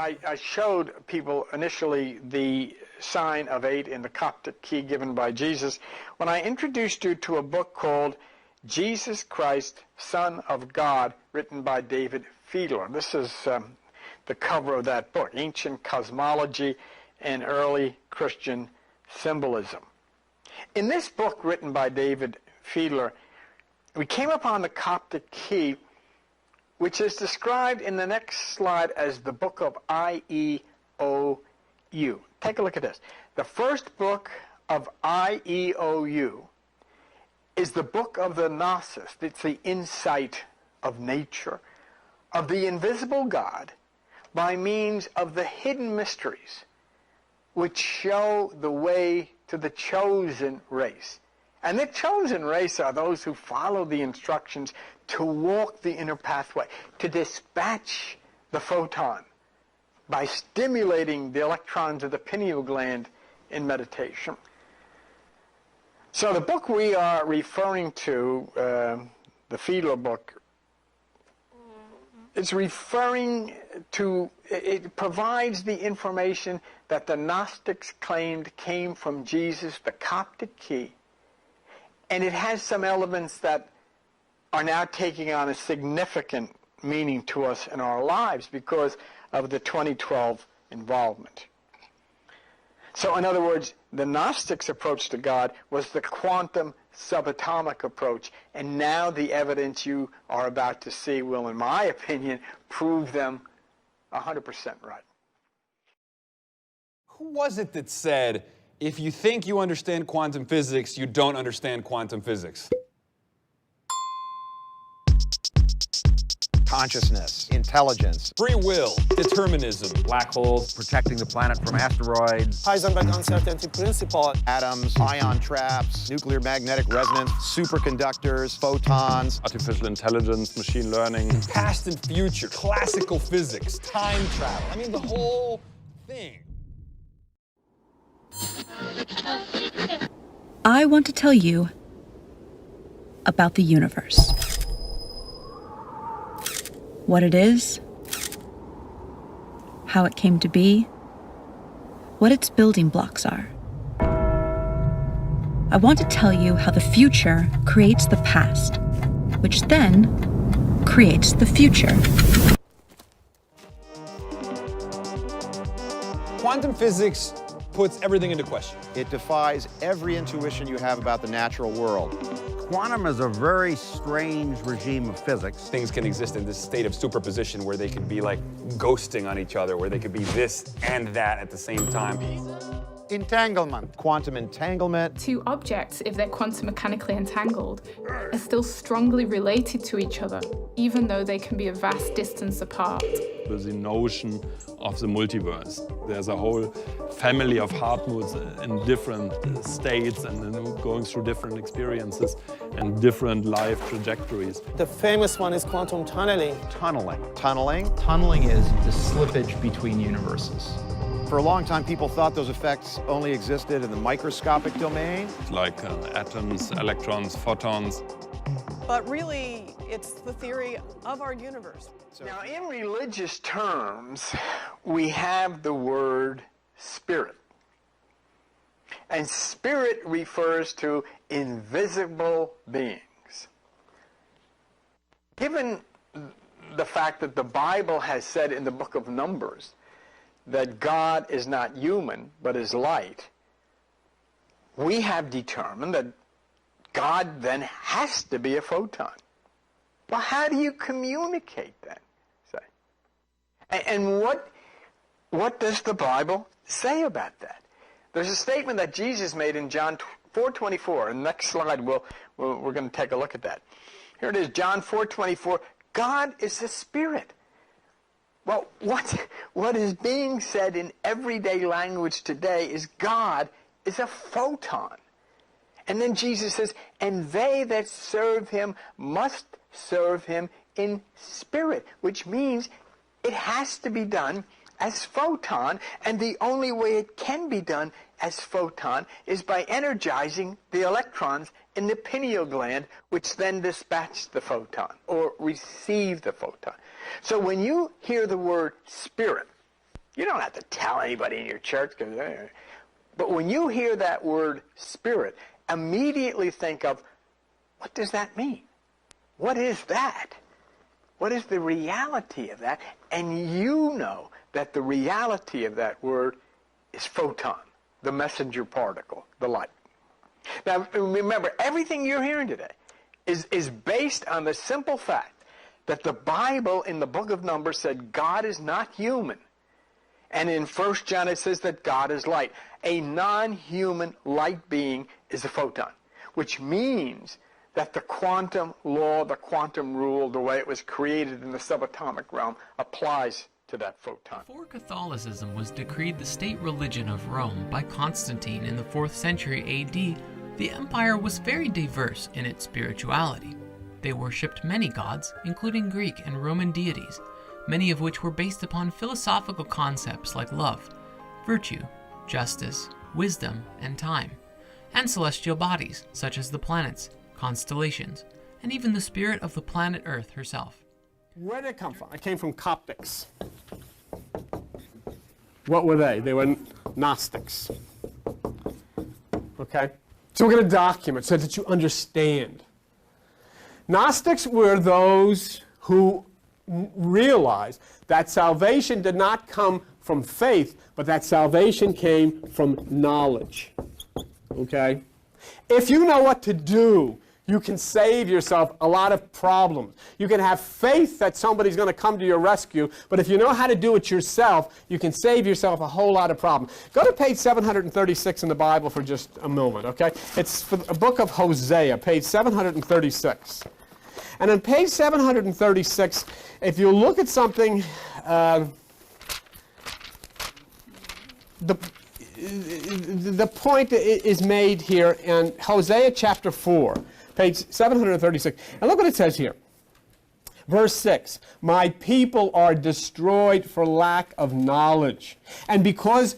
I showed people initially the sign of 8 in the Coptic key given by Jesus when I introduced you to a book called Jesus Christ, Son of God, written by David Fiedler. This is the cover of that book, Ancient Cosmology and Early Christian Symbolism. In this book written by David Fiedler, we came upon the Coptic key, which is described in the next slide as the book of IEOU. Take a look at this. The first book of IEOU is the book of the Gnosis. It's the insight of nature, of the invisible God, by means of the hidden mysteries, which show the way to the chosen race. And the chosen race are those who follow the instructions to walk the inner pathway, to dispatch the photon by stimulating the electrons of the pineal gland in meditation. So the book we are referring to, the Fiedler book, is referring to, it provides the information that the Gnostics claimed came from Jesus, the Coptic key, and it has some elements that are now taking on a significant meaning to us in our lives because of the 2012 involvement. So in other words, the Gnostics' approach to God was the quantum subatomic approach, and now the evidence you are about to see will, in my opinion, prove them 100% right. Who was it that said, if you think you understand quantum physics, you don't understand quantum physics? Consciousness, intelligence, Free will, determinism, black holes, protecting the planet from asteroids, Heisenberg uncertainty principle, atoms, ion traps, nuclear magnetic resonance, superconductors, photons, artificial intelligence, machine learning. past and future, classical physics, time travel. I mean, the whole thing. I want to tell you about the universe. What it is, how it came to be, what its building blocks are. I want to tell you how the future creates the past, which then creates the future. Quantum physics puts everything into question. It defies every intuition you have about the natural world. Quantum is a very strange regime of physics. Things can exist in this state of superposition where they could be like ghosting on each other, where they could be this and that at the same time. Entanglement. Quantum entanglement. Two objects, if they're quantum mechanically entangled, are still strongly related to each other, even though they can be a vast distance apart. The notion of the multiverse. There's a whole family of hardwoods in different states and going through different experiences and different life trajectories. the famous one is quantum tunneling. Tunneling. Tunneling. Tunneling is the slippage between universes. For a long time, people thought those effects only existed in the microscopic domain. Like atoms, electrons, photons. But really, it's the theory of our universe. Now, in religious terms, we have the word spirit. And spirit refers to invisible beings. Given the fact that the Bible has said in the book of Numbers that God is not human, but is light, we have determined that God then has to be a photon. Well, how do you communicate then? Say? And what does the Bible say about that? There's a statement that Jesus made in John 4:24. And next slide, we're going to take a look at that. Here it is, John 4:24. God is a spirit. Well, what is being said in everyday language today is God is a photon. And then Jesus says, and they that serve him must serve him in spirit, which means it has to be done as photon, and the only way it can be done as photon is by energizing the electrons in the pineal gland, which then dispatch the photon or receive the photon. So when you hear the word spirit, You don't have to tell anybody in your church. But when you hear that word spirit, immediately think of, what does that mean? What is that? What is the reality of that? And you know that the reality of that word is photon, the messenger particle, the light. Now, remember, everything you're hearing today is based on the simple fact that the Bible in the book of Numbers said God is not human. And in 1 John it says that God is light. A non-human light being is a photon, which means that the quantum law, the quantum rule, the way it was created in the subatomic realm, applies to that photon. Before Catholicism was decreed the state religion of Rome by Constantine in the 4th century AD, the empire was very diverse in its spirituality. They worshipped many gods, including Greek and Roman deities, many of which were based upon philosophical concepts like love, virtue, justice, wisdom, and time, and celestial bodies such as the planets, constellations, and even the spirit of the planet Earth herself. Where did it come from? It came from Coptics. What were they? They were Gnostics. Okay? So we're going to document so that you understand. Gnostics were those who realized that salvation did not come from faith, but that salvation came from knowledge. Okay? If you know what to do, you can save yourself a lot of problems. You can have faith that somebody's going to come to your rescue, but if you know how to do it yourself, you can save yourself a whole lot of problems. Go to page 736 in the Bible for just a moment, okay? It's for a book of Hosea, page 736. And on page 736, if you look at something, the point is made here in Hosea chapter 4. Page 736. And look what it says here. Verse 6. My people are destroyed for lack of knowledge. And because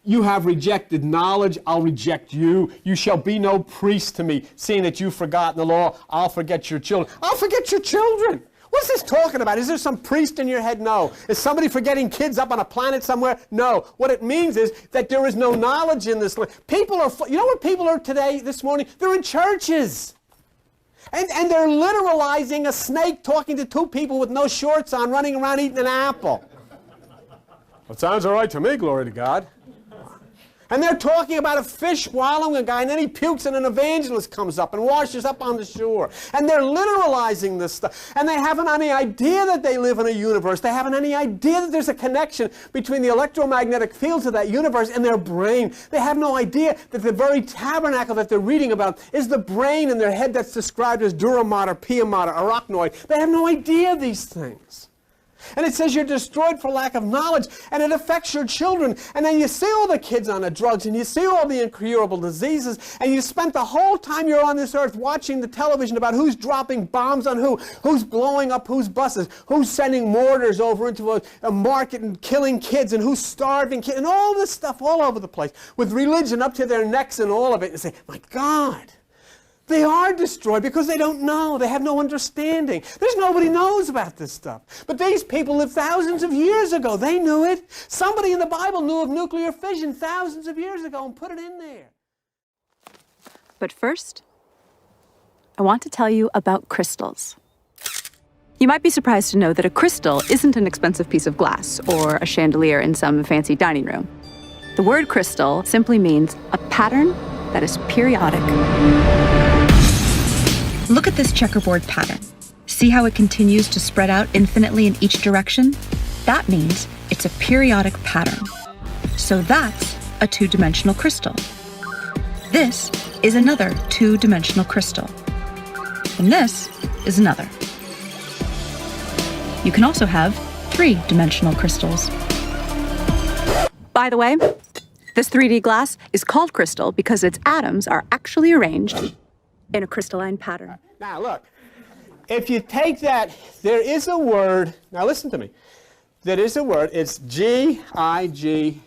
you have rejected knowledge, I'll reject you. You shall be no priest to me. Seeing that you've forgotten the law, I'll forget your children. I'll forget your children. What's this talking about? Is there some priest in your head? No. Is somebody forgetting kids up on a planet somewhere? No. What it means is that there is no knowledge in this land. People are, you know what people are today, this morning? They're in churches. And they're literalizing a snake talking to two people with no shorts on running around eating an apple. Well, sounds all right to me, glory to God. And they're talking about a fish swallowing a guy, and then he pukes and an evangelist comes up and washes up on the shore. And they're literalizing this stuff. And they haven't any idea that they live in a universe. They haven't any idea that there's a connection between the electromagnetic fields of that universe and their brain. They have no idea that the very tabernacle that they're reading about is the brain in their head that's described as dura mater, pia mater, arachnoid. They have no idea of these things. And it says you're destroyed for lack of knowledge, and it affects your children. And then you see all the kids on the drugs, and you see all the incurable diseases, and you spent the whole time you're on this earth watching the television about who's dropping bombs on who, who's blowing up whose buses, who's sending mortars over into a market and killing kids, and who's starving kids, and all this stuff all over the place, with religion up to their necks and all of it. And say, my God. They are destroyed because they don't know. They have no understanding. There's nobody knows about this stuff. But these people lived thousands of years ago. They knew it. Somebody in the Bible knew of nuclear fission thousands of years ago and put it in there. But first, I want to tell you about crystals. You might be surprised to know that a crystal isn't an expensive piece of glass or a chandelier in some fancy dining room. The word crystal simply means a pattern that is periodic. Look at this checkerboard pattern. See how it continues to spread out infinitely in each direction? That means it's a periodic pattern. So that's a two-dimensional crystal. This is another two-dimensional crystal. And this is another. You can also have three-dimensional crystals. By the way, this 3D glass is called crystal because its atoms are actually arranged in a crystalline pattern. Now look, if you take that, there is a word, now listen to me, there is a word, it's Gignoskeim,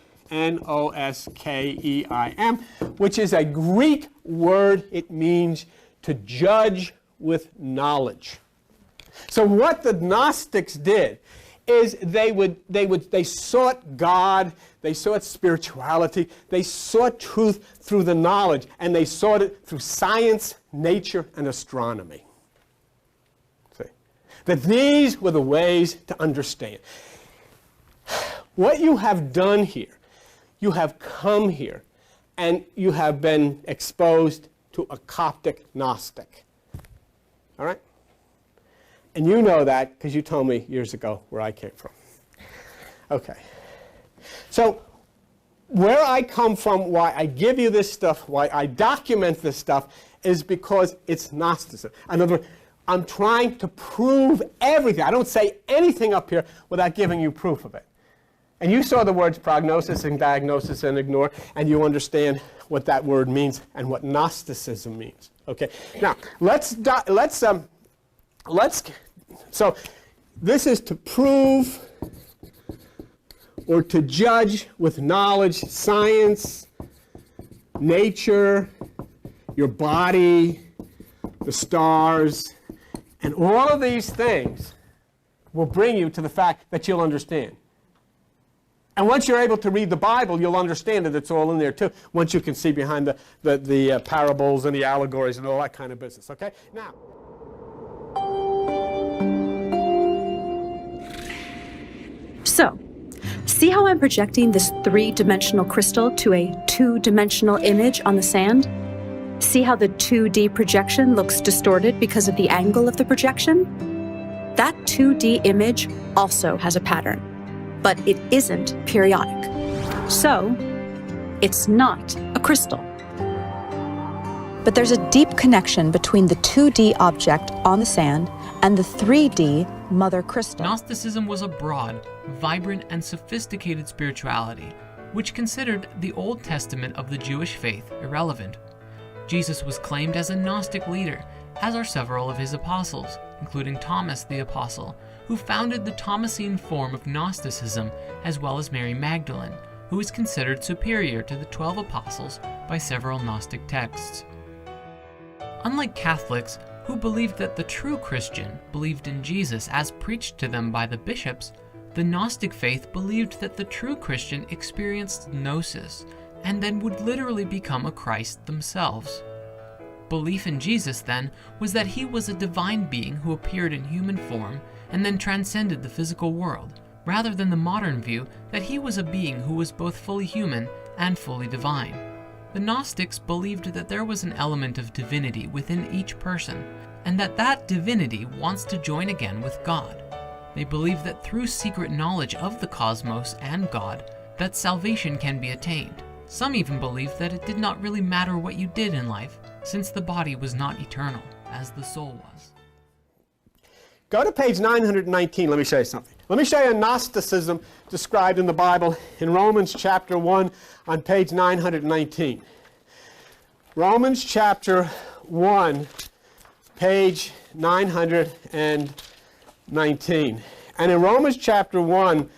which is a Greek word. It means to judge with knowledge. So what the Gnostics did is they sought God, they sought spirituality, they sought truth through the knowledge, and they sought it through science, nature, and astronomy. See? That these were the ways to understand. What you have done here, you have come here, and you have been exposed to a Coptic Gnostic. All right? And you know that because you told me years ago where I came from. Okay. So where I come from, why I give you this stuff, why I document this stuff, is because it's Gnosticism. In other words, I'm trying to prove everything. I don't say anything up here without giving you proof of it. And you saw the words prognosis and diagnosis and ignore, and you understand what that word means and what Gnosticism means. Okay. Now so this is to prove or to judge with knowledge, science, nature, your body, the stars, and all of these things will bring you to the fact that you'll understand. And once you're able to read the Bible, you'll understand that it's all in there too, once you can see behind the parables and the allegories and all that kind of business. Okay? Now, so, see how I'm projecting this 3-dimensional crystal to a 2-dimensional image on the sand? See how the 2D projection looks distorted because of the angle of the projection? That 2D image also has a pattern, but it isn't periodic. So, it's not a crystal. But there's a deep connection between the 2D object on the sand and the 3D mother crystal. Gnosticism was a broad, vibrant, and sophisticated spirituality, which considered the Old Testament of the Jewish faith irrelevant. Jesus was claimed as a Gnostic leader, as are several of his apostles, including Thomas the Apostle, who founded the Thomasine form of Gnosticism, as well as Mary Magdalene, who is considered superior to the 12 apostles by several Gnostic texts. Unlike Catholics, who believed that the true Christian believed in Jesus as preached to them by the bishops, the Gnostic faith believed that the true Christian experienced gnosis and then would literally become a Christ themselves. Belief in Jesus, then, was that he was a divine being who appeared in human form and then transcended the physical world, rather than the modern view that he was a being who was both fully human and fully divine. The Gnostics believed that there was an element of divinity within each person, and that that divinity wants to join again with God. They believed that through secret knowledge of the cosmos and God, that salvation can be attained. Some even believed that it did not really matter what you did in life, since the body was not eternal, as the soul was. Go to page 919. Let me show you something. Let me show you a Gnosticism described in the Bible in Romans chapter 1 on page 919. Romans chapter 1, page 919. And in Romans chapter 1,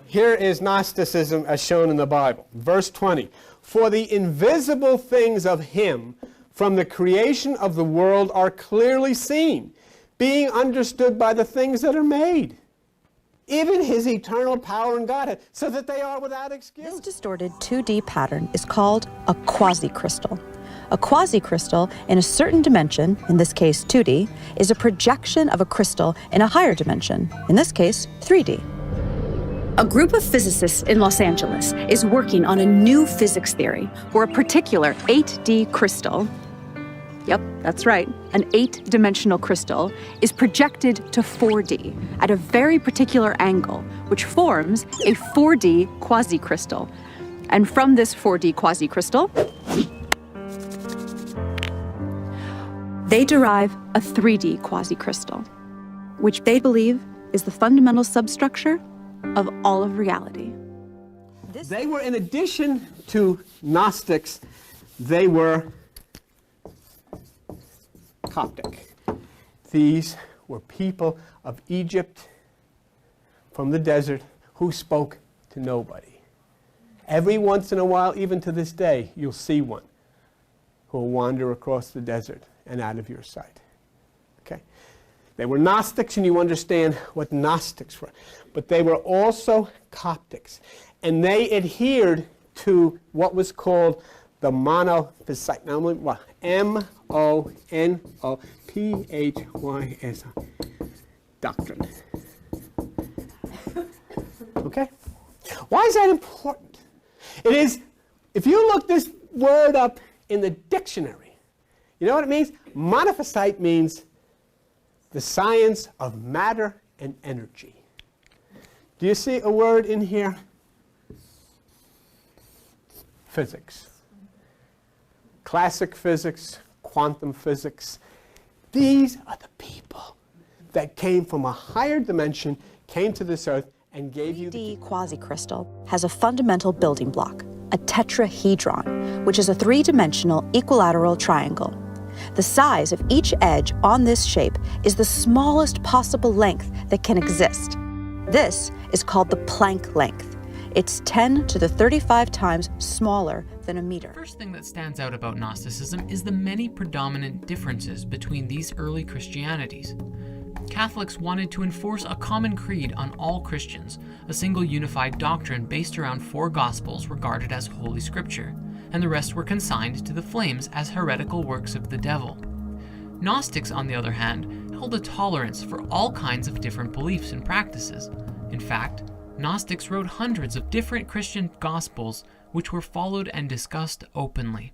here is Gnosticism as shown in the Bible. Verse 20. For the invisible things of him from the creation of the world are clearly seen, being understood by the things that are made, even his eternal power and Godhead, so that they are without excuse. This distorted 2D pattern is called a quasi-crystal. A quasi-crystal in a certain dimension, in this case 2D, is a projection of a crystal in a higher dimension, in this case 3D. A group of physicists in Los Angeles is working on a new physics theory where a particular 8D crystal, yep, that's right, an 8-dimensional crystal, is projected to 4D at a very particular angle, which forms a 4D quasi-crystal. And from this 4D quasi-crystal, they derive a 3D quasi-crystal, which they believe is the fundamental substructure of all of reality. They were, in addition to Gnostics, they were Coptic. These were people of Egypt from the desert who spoke to nobody. Every once in a while, even to this day, you'll see one who will wander across the desert and out of your sight. Okay? They were Gnostics, and you understand what Gnostics were. But they were also Coptics. And they adhered to what was called the monophysite. Now, what? M-O-N-O-P-H-Y-S doctrine. Okay? Why is that important? It is, if you look this word up in the dictionary, you know what it means? Monophysite means the science of matter and energy. Do you see a word in here? Physics. Classic physics, quantum physics. These are the people that came from a higher dimension, came to this earth, and gave you the quasicrystal has a fundamental building block, a tetrahedron, which is a three-dimensional equilateral triangle. The size of each edge on this shape is the smallest possible length that can exist. This is called the Planck length. It's 10 to the 35 times smaller than a meter. The first thing that stands out about Gnosticism is the many predominant differences between these early Christianities. Catholics wanted to enforce a common creed on all Christians, a single unified doctrine based around 4 Gospels regarded as Holy Scripture, and the rest were consigned to the flames as heretical works of the devil. Gnostics, on the other hand, held a tolerance for all kinds of different beliefs and practices. In fact, Gnostics wrote hundreds of different Christian Gospels which were followed and discussed openly.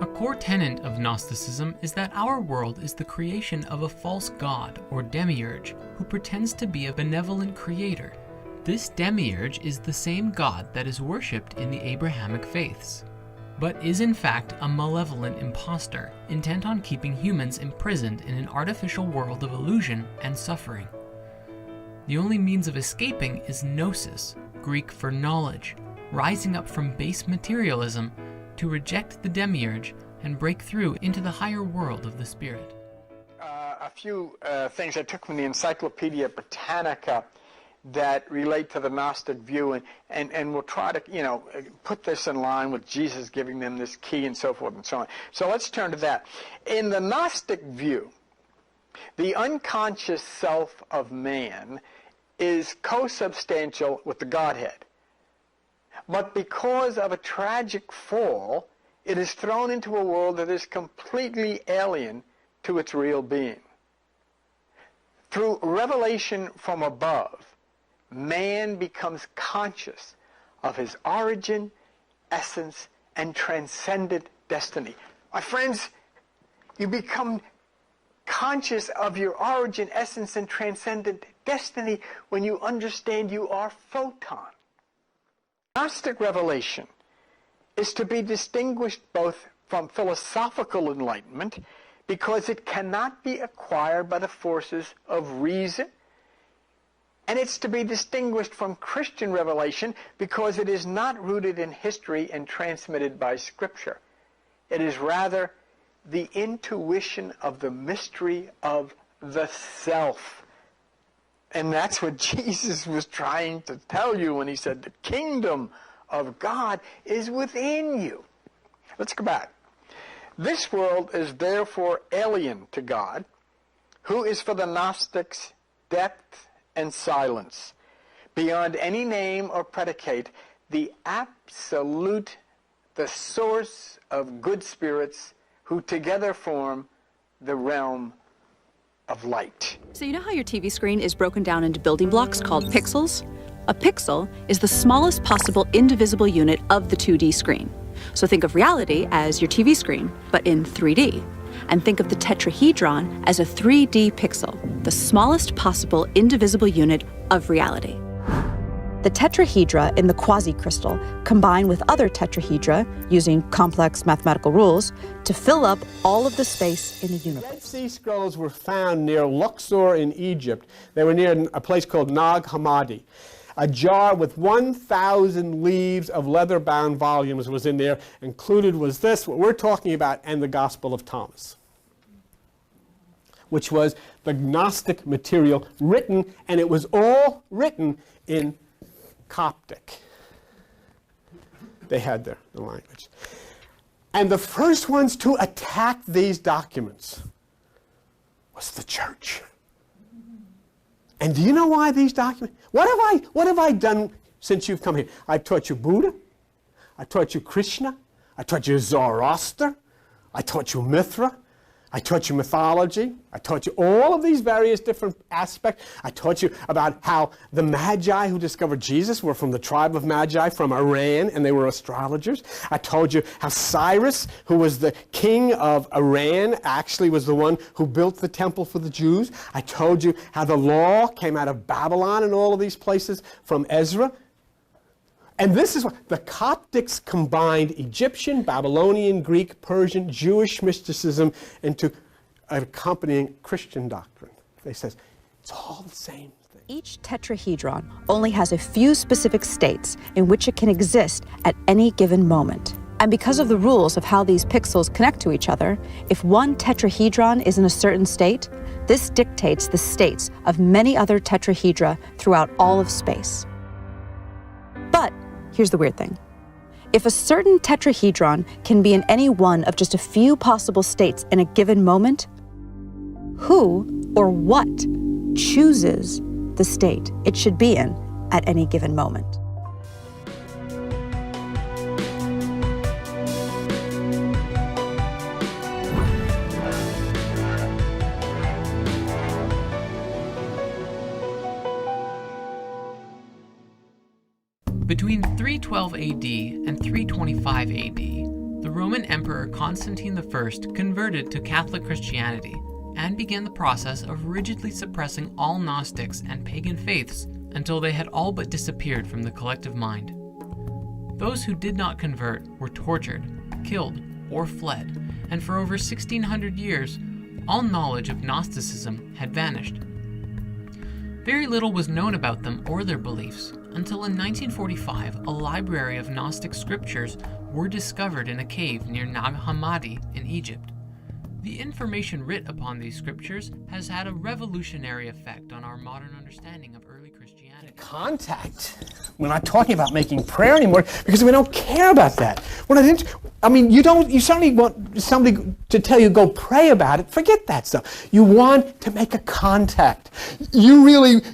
A core tenet of Gnosticism is that our world is the creation of a false god or demiurge who pretends to be a benevolent creator. This demiurge is the same god that is worshipped in the Abrahamic faiths, but is in fact a malevolent impostor intent on keeping humans imprisoned in an artificial world of illusion and suffering. The only means of escaping is gnosis, Greek for knowledge, rising up from base materialism to reject the demiurge and break through into the higher world of the spirit. A few things I took from the Encyclopedia Britannica that relate to the Gnostic view, and we'll try to, put this in line with Jesus giving them this key and so forth and so on. So let's turn to that. In the Gnostic view, the unconscious self of man is co-substantial with the Godhead. But because of a tragic fall, it is thrown into a world that is completely alien to its real being. Through revelation from above, man becomes conscious of his origin, essence, and transcendent destiny. My friends, you become conscious of your origin, essence, and transcendent destiny when you understand you are photon. Gnostic revelation is to be distinguished both from philosophical enlightenment, because it cannot be acquired by the forces of reason, and it's to be distinguished from Christian revelation because it is not rooted in history and transmitted by Scripture. It is rather the intuition of the mystery of the self. And that's what Jesus was trying to tell you when he said the kingdom of God is within you. Let's go back. This world is therefore alien to God, who is for the Gnostics depth and silence, beyond any name or predicate, the absolute, the source of good spirits who together form the realm of light. So you know how your TV screen is broken down into building blocks called pixels? A pixel is the smallest possible indivisible unit of the 2D screen. So think of reality as your TV screen, but in 3D. And think of the tetrahedron as a 3D pixel, the smallest possible indivisible unit of reality. The tetrahedra in the quasicrystal combine with other tetrahedra using complex mathematical rules to fill up all of the space in the universe. Dead Sea Scrolls were found near Luxor in Egypt. They were near a place called Nag Hammadi. A jar with 1,000 leaves of leather-bound volumes was in there. Included was this, what we're talking about, and the Gospel of Thomas, which was the Gnostic material written, and it was all written in Coptic. They had the language. And the first ones to attack these documents was the church. And do you know why these documents? What have I done since you've come here? I've taught you Buddha. I taught you Krishna. I taught you Zoroaster. I taught you Mithra. I taught you mythology. I taught you all of these various different aspects. I taught you about how the Magi who discovered Jesus were from the tribe of Magi from Iran, and they were astrologers. I told you how Cyrus, who was the king of Iran, actually was the one who built the temple for the Jews. I told you how the law came out of Babylon and all of these places from Ezra. And this is what the Coptics combined Egyptian, Babylonian, Greek, Persian, Jewish mysticism into an accompanying Christian doctrine. They says it's all the same thing. Each tetrahedron only has a few specific states in which it can exist at any given moment. And because of the rules of how these pixels connect to each other, if one tetrahedron is in a certain state, this dictates the states of many other tetrahedra throughout all of space. But here's the weird thing. If a certain tetrahedron can be in any one of just a few possible states in a given moment, who or what chooses the state it should be in at any given moment? Between 312 AD and 325 AD, the Roman Emperor Constantine I converted to Catholic Christianity and began the process of rigidly suppressing all Gnostics and pagan faiths until they had all but disappeared from the collective mind. Those who did not convert were tortured, killed, or fled, and for over 1600 years, all knowledge of Gnosticism had vanished. Very little was known about them or their beliefs until in 1945 a library of Gnostic scriptures were discovered in a cave near Nag Hammadi in Egypt. The information writ upon these scriptures has had a revolutionary effect on our modern understanding of early Christianity. Contact. We're not talking about making prayer anymore because we don't care about that. We're not you certainly want somebody to tell you go pray about it. Forget that stuff. You want to make a contact. You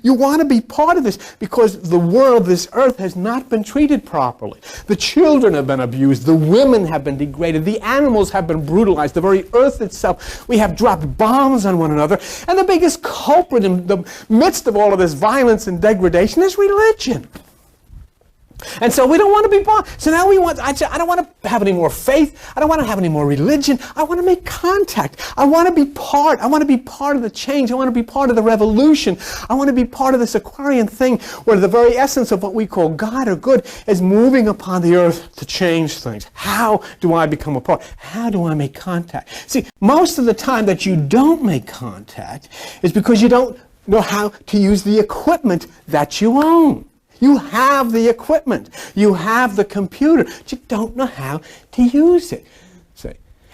want to be part of this because the world, this earth, has not been treated properly. The children have been abused. The women have been degraded. The animals have been brutalized. The very earth itself, we have dropped bombs on one another. And the biggest culprit in the midst of all of this violence and degradation is religion. And so we don't want to be part. So now I don't want to have any more faith. I don't want to have any more religion. I want to make contact. I want to be part. I want to be part of the change. I want to be part of the revolution. I want to be part of this Aquarian thing where the very essence of what we call God or good is moving upon the earth to change things. How do I become a part? How do I make contact? See, most of the time that you don't make contact is because you don't know how to use the equipment that you own. You have the equipment. You have the computer. But you don't know how to use it. See?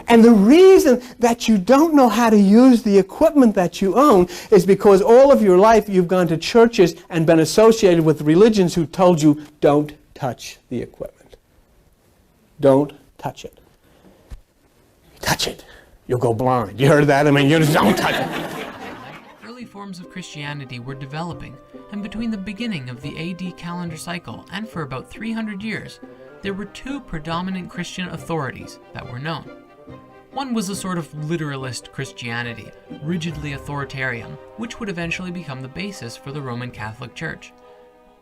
And the reason that you don't know how to use the equipment that you own is because all of your life you've gone to churches and been associated with religions who told you, don't touch the equipment. Don't touch it. Touch it. You'll go blind. You heard that? I mean, you just don't touch it. Early forms of Christianity were developing, and between the beginning of the AD calendar cycle and for about 300 years, there were two predominant Christian authorities that were known. One was a sort of literalist Christianity, rigidly authoritarian, which would eventually become the basis for the Roman Catholic Church.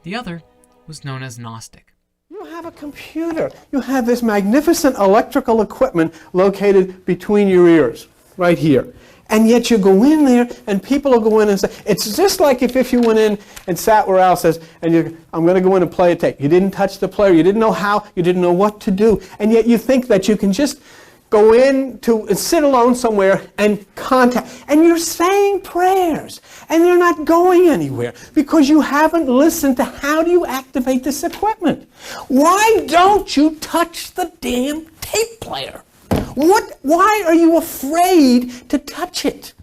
The other was known as Gnostic. You have a computer. You have this magnificent electrical equipment located between your ears, right here. And yet you go in there, and people will go in and say, it's just like if you went in and sat where Al says, I'm going to go in and play a tape. You didn't touch the player. You didn't know how. You didn't know what to do. And yet you think that you can just go in and sit alone somewhere and contact. And you're saying prayers, and they're not going anywhere because you haven't listened to how do you activate this equipment. Why don't you touch the damn tape player? Why are you afraid to touch it?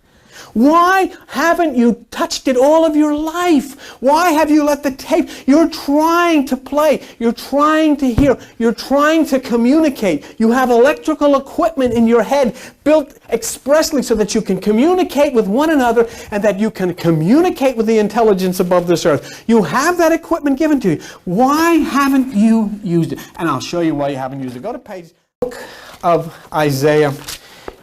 Why haven't you touched it all of your life? Why have you let the tape? You're trying to play. You're trying to hear. You're trying to communicate. You have electrical equipment in your head built expressly so that you can communicate with one another and that you can communicate with the intelligence above this earth. You have that equipment given to you. Why haven't you used it? And I'll show you why you haven't used it. Go to page book of Isaiah,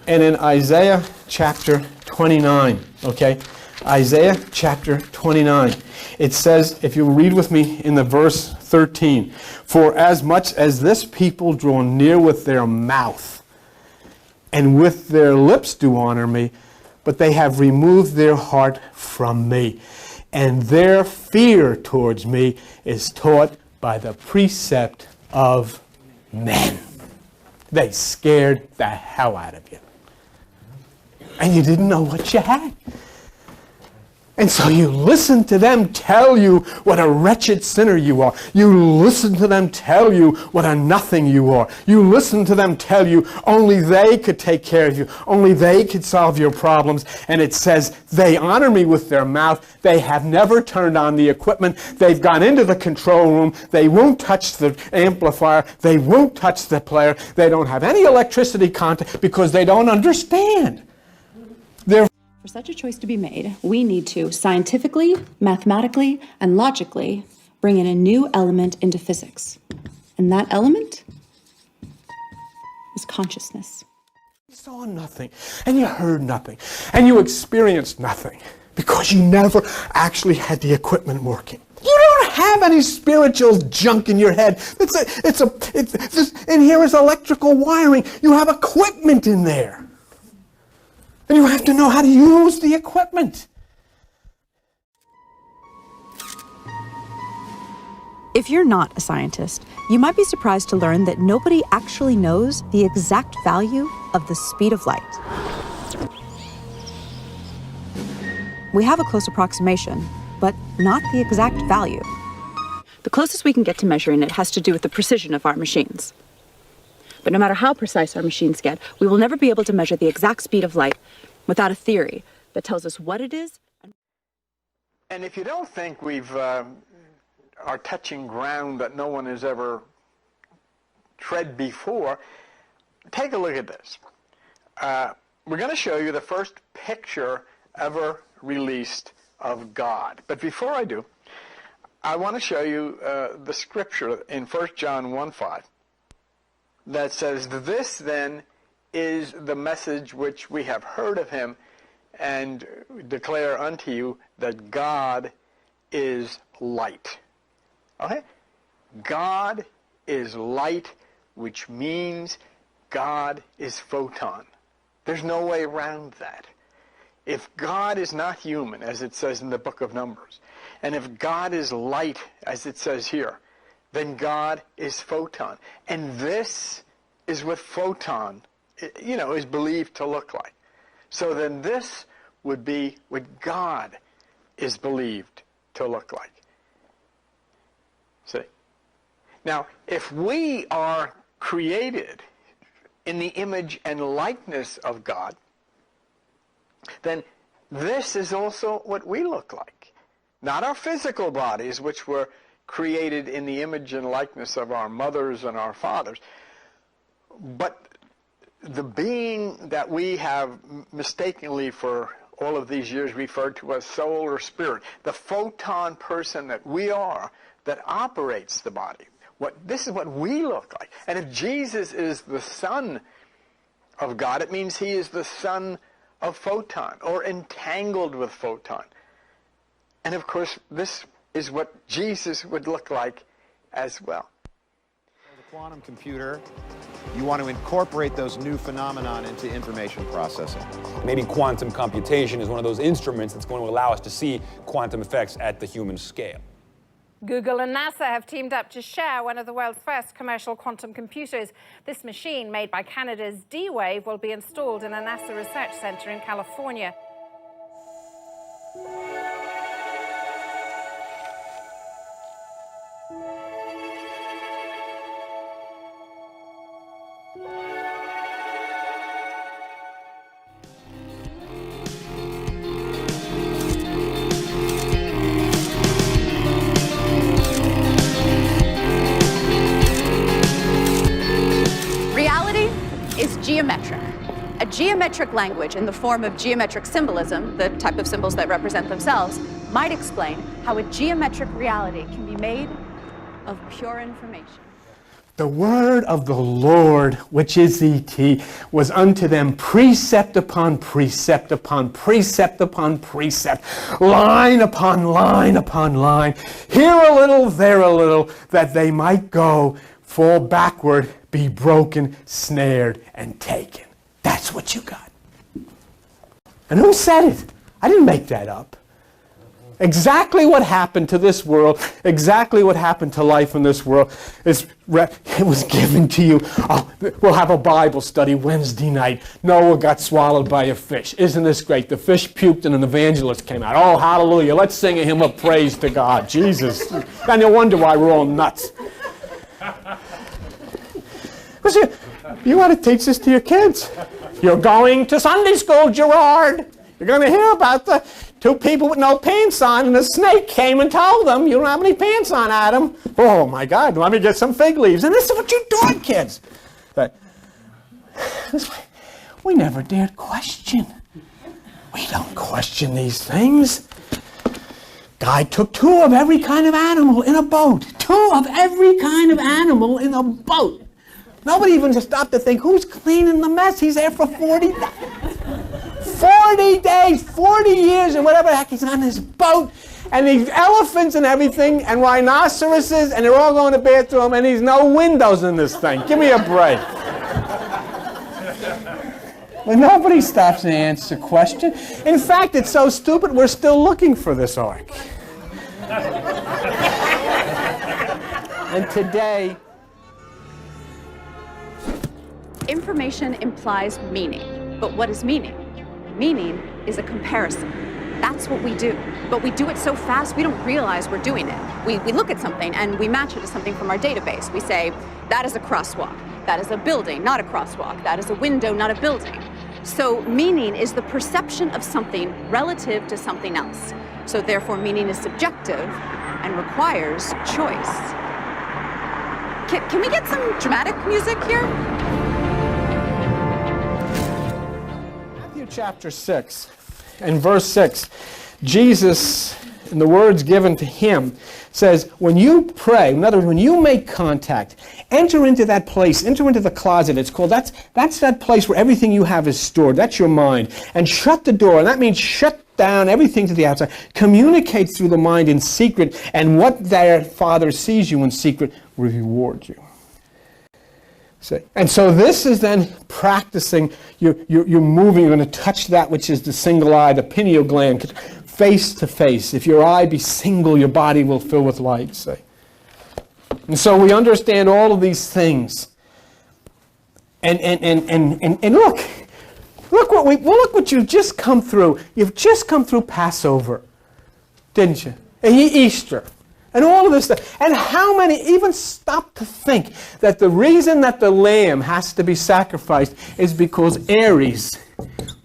and in Isaiah chapter 29, okay? Isaiah chapter 29. It says, if you read with me in the verse 13, for as much as this people draw near with their mouth, and with their lips do honor me, but they have removed their heart from me, and their fear towards me is taught by the precept of men. They scared the hell out of you. And you didn't know what you had. And so you listen to them tell you what a wretched sinner you are. You listen to them tell you what a nothing you are. You listen to them tell you only they could take care of you. Only they could solve your problems. And it says, they honor me with their mouth. They have never turned on the equipment. They've gone into the control room. They won't touch the amplifier. They won't touch the player. They don't have any electricity contact because they don't understand. For such a choice to be made, we need to scientifically, mathematically, and logically bring in a new element into physics. And that element is consciousness. You saw nothing, and you heard nothing, and you experienced nothing because you never actually had the equipment working. You don't have any spiritual junk in your head. And here is electrical wiring. You have equipment in there. And you have to know how to use the equipment. If you're not a scientist, you might be surprised to learn that nobody actually knows the exact value of the speed of light. We have a close approximation, but not the exact value. The closest we can get to measuring it has to do with the precision of our machines. But no matter how precise our machines get, we will never be able to measure the exact speed of light without a theory that tells us what it is. And if you don't think we've are touching ground that no one has ever tread before, take a look at this. We're going to show you the first picture ever released of God. But before I do, I want to show you the scripture in 1 John 1:5. That says, this then is the message which we have heard of him and declare unto you that God is light. Okay? God is light, which means God is photon. There's no way around that. If God is not human, as it says in the book of Numbers, and if God is light, as it says here, then God is photon. And this is what photon, is believed to look like. So then this would be what God is believed to look like. See? Now, if we are created in the image and likeness of God, then this is also what we look like. Not our physical bodies, which were created in the image and likeness of our mothers and our fathers, but the being that we have mistakenly for all of these years referred to as soul or spirit, the photon person that we are, that operates the body. This is what we look like. And if Jesus is the Son of God, it means he is the son of photon, or entangled with photon. And of course, this is what Jesus would look like as well. The quantum computer, you want to incorporate those new phenomenon into information processing. Maybe quantum computation is one of those instruments that's going to allow us to see quantum effects at the human scale. Google and NASA have teamed up to share one of the world's first commercial quantum computers. This machine, made by Canada's D-Wave, will be installed in a NASA research center in California. geometric. A geometric language in the form of geometric symbolism, the type of symbols that represent themselves, might explain how a geometric reality can be made of pure information. The word of the Lord, which is ET, was unto them precept upon precept upon precept upon precept, line upon line upon line, here a little, there a little, that they might go, fall backward, be broken, snared, and taken. That's what you got. And who said it? I didn't make that up. Exactly what happened to this world, exactly what happened to life in this world, it was given to you. Oh, we'll have a Bible study Wednesday night. Noah got swallowed by a fish. Isn't this great? The fish puked and an evangelist came out. Oh, hallelujah. Let's sing a hymn of praise to God. Jesus. And you wonder why we're all nuts. Because you ought to teach this to your kids. You're going to Sunday school, Gerard. You're going to hear about the two people with no pants on, and a snake came and told them, you don't have any pants on, Adam. Oh, my God, let me get some fig leaves. And this is what you're doing, kids. But we never dared question. We don't question these things. God took two of every kind of animal in a boat. Two of every kind of animal in a boat. Nobody even just stopped to think, who's cleaning the mess? He's there for 40 days, 40 years, or whatever the heck. He's on this boat, and these elephants and everything, and rhinoceroses, and they're all going to the bathroom, and there's no windows in this thing. Give me a break. Well, nobody stops to answer a question. In fact, it's so stupid, we're still looking for this ark. And today, information implies meaning. But what is meaning? Meaning is a comparison. That's what we do. But we do it so fast, we don't realize we're doing it. We look at something and we match it to something from our database. We say, that is a crosswalk. That is a building, not a crosswalk. That is a window, not a building. So meaning is the perception of something relative to something else. So therefore, meaning is subjective and requires choice. Can we get some dramatic music here? Matthew chapter 6 and verse 6, Jesus, in the words given to him, says, when you pray, in other words, when you make contact, enter into that place, enter into the closet, it's called, that's that place where everything you have is stored, that's your mind, and shut the door, and that means shut down everything to the outside, communicate through the mind in secret, and what their Father sees you in secret will reward you. And so this is then practicing, you're moving, you're going to touch that which is the single eye, the pineal gland, face to face. If your eye be single, your body will fill with light, say. And so we understand all of these things. And look what you've just come through. You've just come through Passover, didn't you? And Easter. And all of this stuff. And how many even stop to think that the reason that the lamb has to be sacrificed is because Aries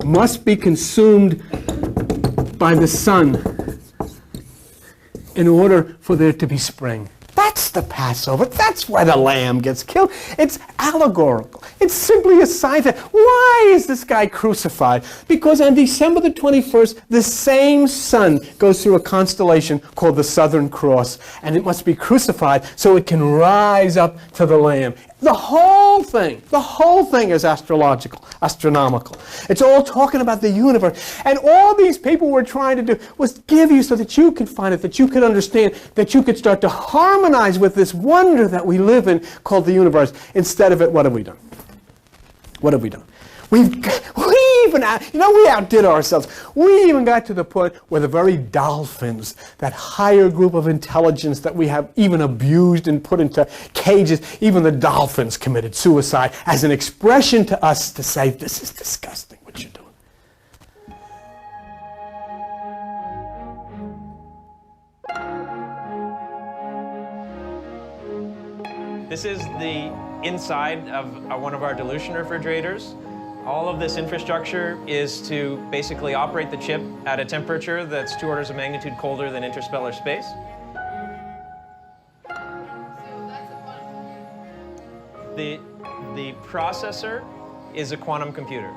must be consumed by the sun in order for there to be spring. That's the Passover. That's why the lamb gets killed. It's allegorical. It's simply a sign that, why is this guy crucified? Because on December the 21st, the same sun goes through a constellation called the Southern Cross, and it must be crucified so it can rise up to the lamb. The whole thing is astronomical. It's all talking about the universe. And all these people were trying to do was give you so that you could find it, that you could understand, that you could start to harmonize with this wonder that we live in called the universe. Instead of it, what have we done? What have we done? We outdid ourselves. We even got to the point where the very dolphins, that higher group of intelligence that we have even abused and put into cages, even the dolphins committed suicide as an expression to us to say, this is disgusting what you're doing. This is the inside of one of our dilution refrigerators. All of this infrastructure is to basically operate the chip at a temperature that's 2 orders of magnitude colder than interstellar space. The processor is a quantum computer.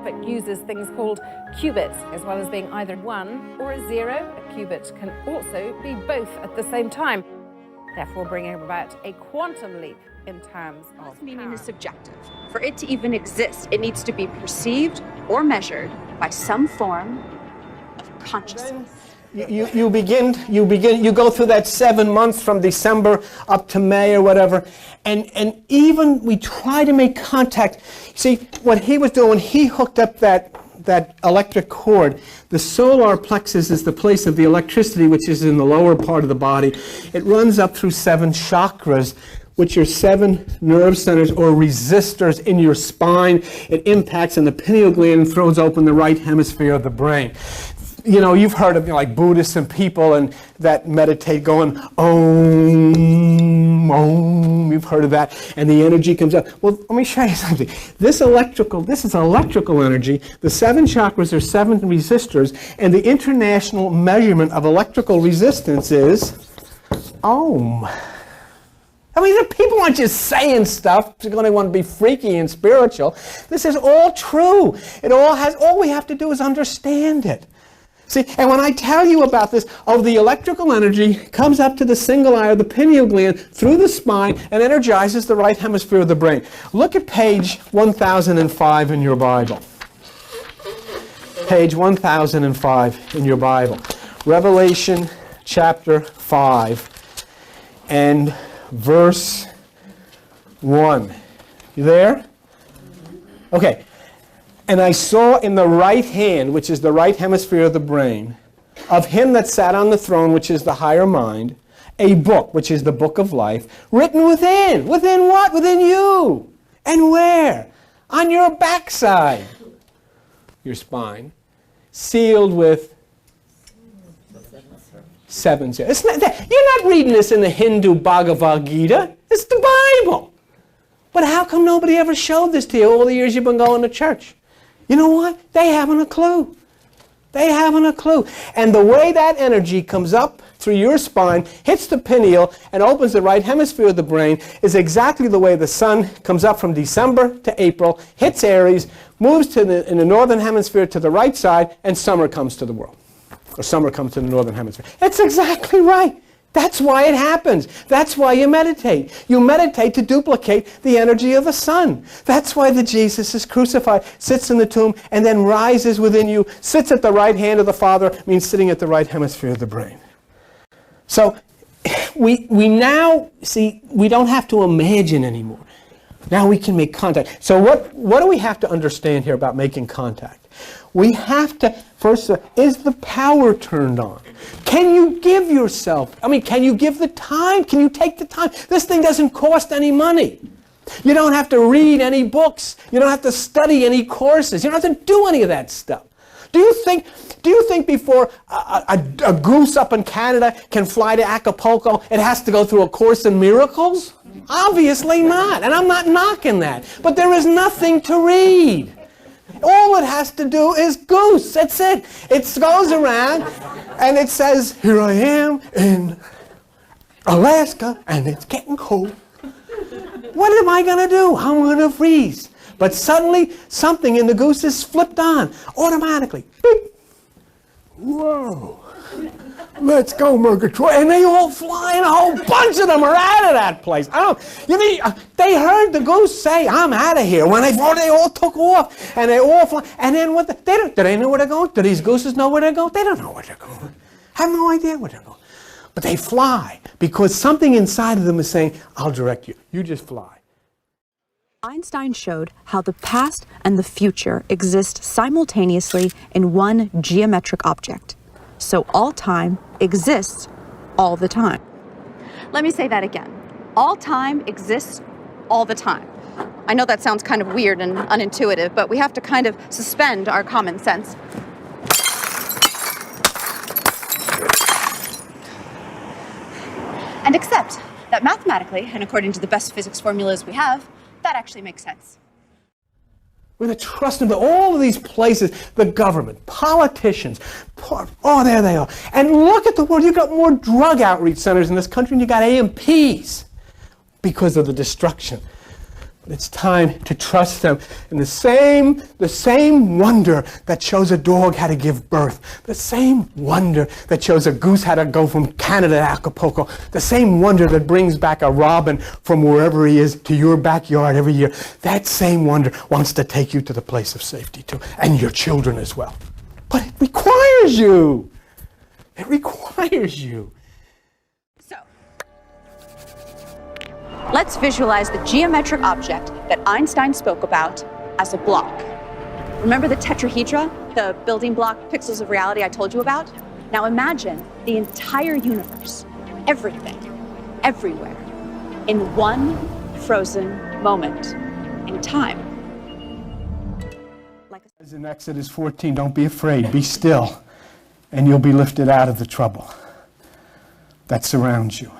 It uses things called qubits, as well as being either 1 or a 0. A qubit can also be both at the same time, therefore bringing about a quantum leap in terms of meaning is subjective. For it to even exist, it needs to be perceived or measured by some form of consciousness. You go through that 7 months from December up to May or whatever, and even we try to make contact. See, what he was doing, he hooked up that electric cord. The solar plexus is the place of the electricity, which is in the lower part of the body. It runs up through 7 chakras, which are 7 nerve centers or resistors in your spine. It impacts on the pineal gland and throws open the right hemisphere of the brain. You know, you've heard of like Buddhists and people and that meditate going, Om, Om. You've heard of that, and the energy comes up. Well, let me show you something. This is electrical energy. The 7 chakras are 7 resistors, and the international measurement of electrical resistance is Om. I mean, the people aren't just saying stuff because they want to be freaky and spiritual. This is all true. All we have to do is understand it. See, and when I tell you about this, the electrical energy comes up to the single eye of the pineal gland through the spine and energizes the right hemisphere of the brain. Look at page 1005 in your Bible. Page 1005 in your Bible. Revelation chapter 5 and verse 1. You there? Okay. And I saw in the right hand, which is the right hemisphere of the brain, of him that sat on the throne, which is the higher mind, a book, which is the book of life, written within. Within what? Within you. And where? On your backside. Your spine. Sealed with 7 seals. You're not reading this in the Hindu Bhagavad Gita. It's the Bible. But how come nobody ever showed this to you all the years you've been going to church? You know what? They haven't a clue. They haven't a clue. And the way that energy comes up through your spine, hits the pineal, and opens the right hemisphere of the brain is exactly the way the sun comes up from December to April, hits Aries, moves in the northern hemisphere to the right side, and summer comes to the world. Or summer comes to the northern hemisphere. It's exactly right. That's why it happens. That's why you meditate. You meditate to duplicate the energy of the sun. That's why the Jesus is crucified, sits in the tomb, and then rises within you, sits at the right hand of the Father, means sitting at the right hemisphere of the brain. So we now, see, we don't have to imagine anymore. Now we can make contact. So what do we have to understand here about making contact? We have to, first, is the power turned on? Can you give yourself, can you give the time? Can you take the time? This thing doesn't cost any money. You don't have to read any books. You don't have to study any courses. You don't have to do any of that stuff. Do you think before a goose up in Canada can fly to Acapulco, it has to go through a course in miracles? Obviously not, and I'm not knocking that. But there is nothing to read. All it has to do is goose. That's it. It goes around and it says, here I am in Alaska and it's getting cold. What am I going to do? I'm going to freeze. But suddenly something in the goose is flipped on automatically. Beep. Whoa. Let's go, Murgatroyd. And they all fly, and a whole bunch of them are out of that place. They heard the goose say, I'm out of here, when they all took off. And they all fly. And then do they know where they're going? Do these gooses know where they're going? They don't know where they're going. Have no idea where they're going. But they fly because something inside of them is saying, I'll direct you. You just fly. Einstein showed how the past and the future exist simultaneously in one geometric object. So all time exists all the time. Let me say that again. All time exists all the time. I know that sounds kind of weird and unintuitive, but we have to kind of suspend our common sense. And accept that mathematically, and according to the best physics formulas we have, that actually makes sense. We're going to trust them. All of these places, the government, politicians, there they are. And look at the world. You've got more drug outreach centers in this country than you got AMPs. because of the destruction. But it's time to trust them. And the same wonder that shows a dog how to give birth, the same wonder that shows a goose how to go from Canada to Acapulco, the same wonder that brings back a robin from wherever he is to your backyard every year, that same wonder wants to take you to the place of safety too, and your children as well. But it requires you. It requires you. Let's visualize the geometric object that Einstein spoke about as a block. Remember the tetrahedra, the building block pixels of reality I told you about? Now imagine the entire universe, everything, everywhere, in one frozen moment in time. As in Exodus 14, don't be afraid, be still, and you'll be lifted out of the trouble that surrounds you.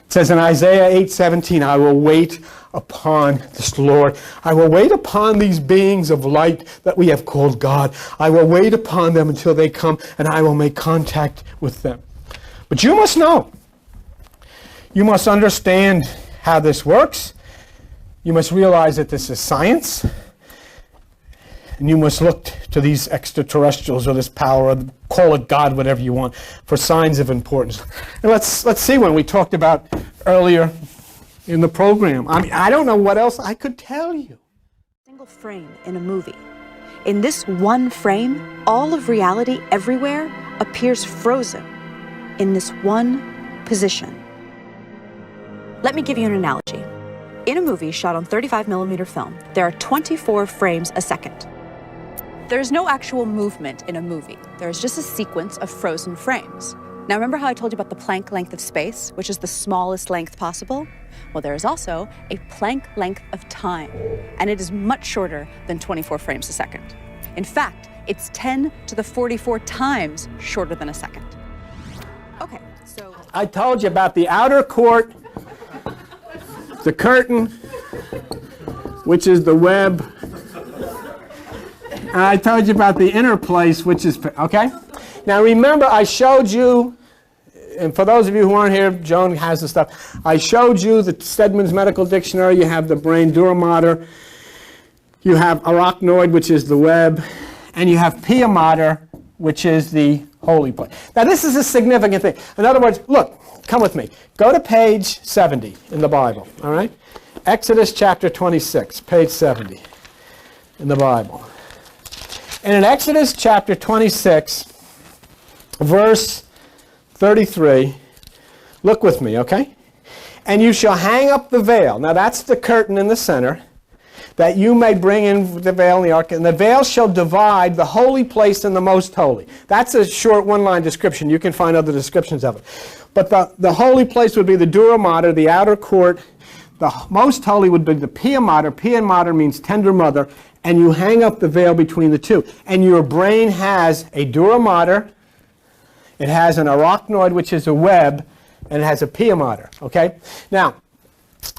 It says in Isaiah 8:17, I will wait upon this Lord. I will wait upon these beings of light that we have called God. I will wait upon them until they come, and I will make contact with them. But you must know. You must understand how this works. You must realize that this is science. And you must look to these extraterrestrials or this power, or call it God, whatever you want, for signs of importance. And let's see when we talked about earlier in the program. I mean, I don't know what else I could tell you. Single frame in a movie. In this one frame, all of reality everywhere appears frozen in this one position. Let me give you an analogy. In a movie shot on 35mm film, there are 24 frames a second. There's no actual movement in a movie. There's just a sequence of frozen frames. Now remember how I told you about the Planck length of space, which is the smallest length possible? Well, there is also a Planck length of time, and it is much shorter than 24 frames a second. In fact, it's 10 to the 44 times shorter than a second. Okay, so... I told you about the outer court, the curtain, which is the web. I told you about the inner place, which is, okay? Now remember, I showed you, and for those of you who aren't here, Joan has the stuff. I showed you the Stedman's Medical Dictionary. You have the brain dura mater. You have arachnoid, which is the web. And you have pia mater, which is the holy place. Now this is a significant thing. In other words, look, come with me. Go to page 70 in the Bible, all right? Exodus chapter 26, page 70 in the Bible. And in Exodus chapter 26, verse 33, look with me, okay? And you shall hang up the veil. Now that's the curtain in the center, that you may bring in the veil in the ark, and the veil shall divide the holy place and the most holy. That's a short one-line description. You can find other descriptions of it. But the holy place would be the dura mater, the outer court. The most holy would be the pia mater. Pia mater means tender mother. And you hang up the veil between the two. And your brain has a dura mater, it has an arachnoid, which is a web, and it has a pia mater, okay? Now,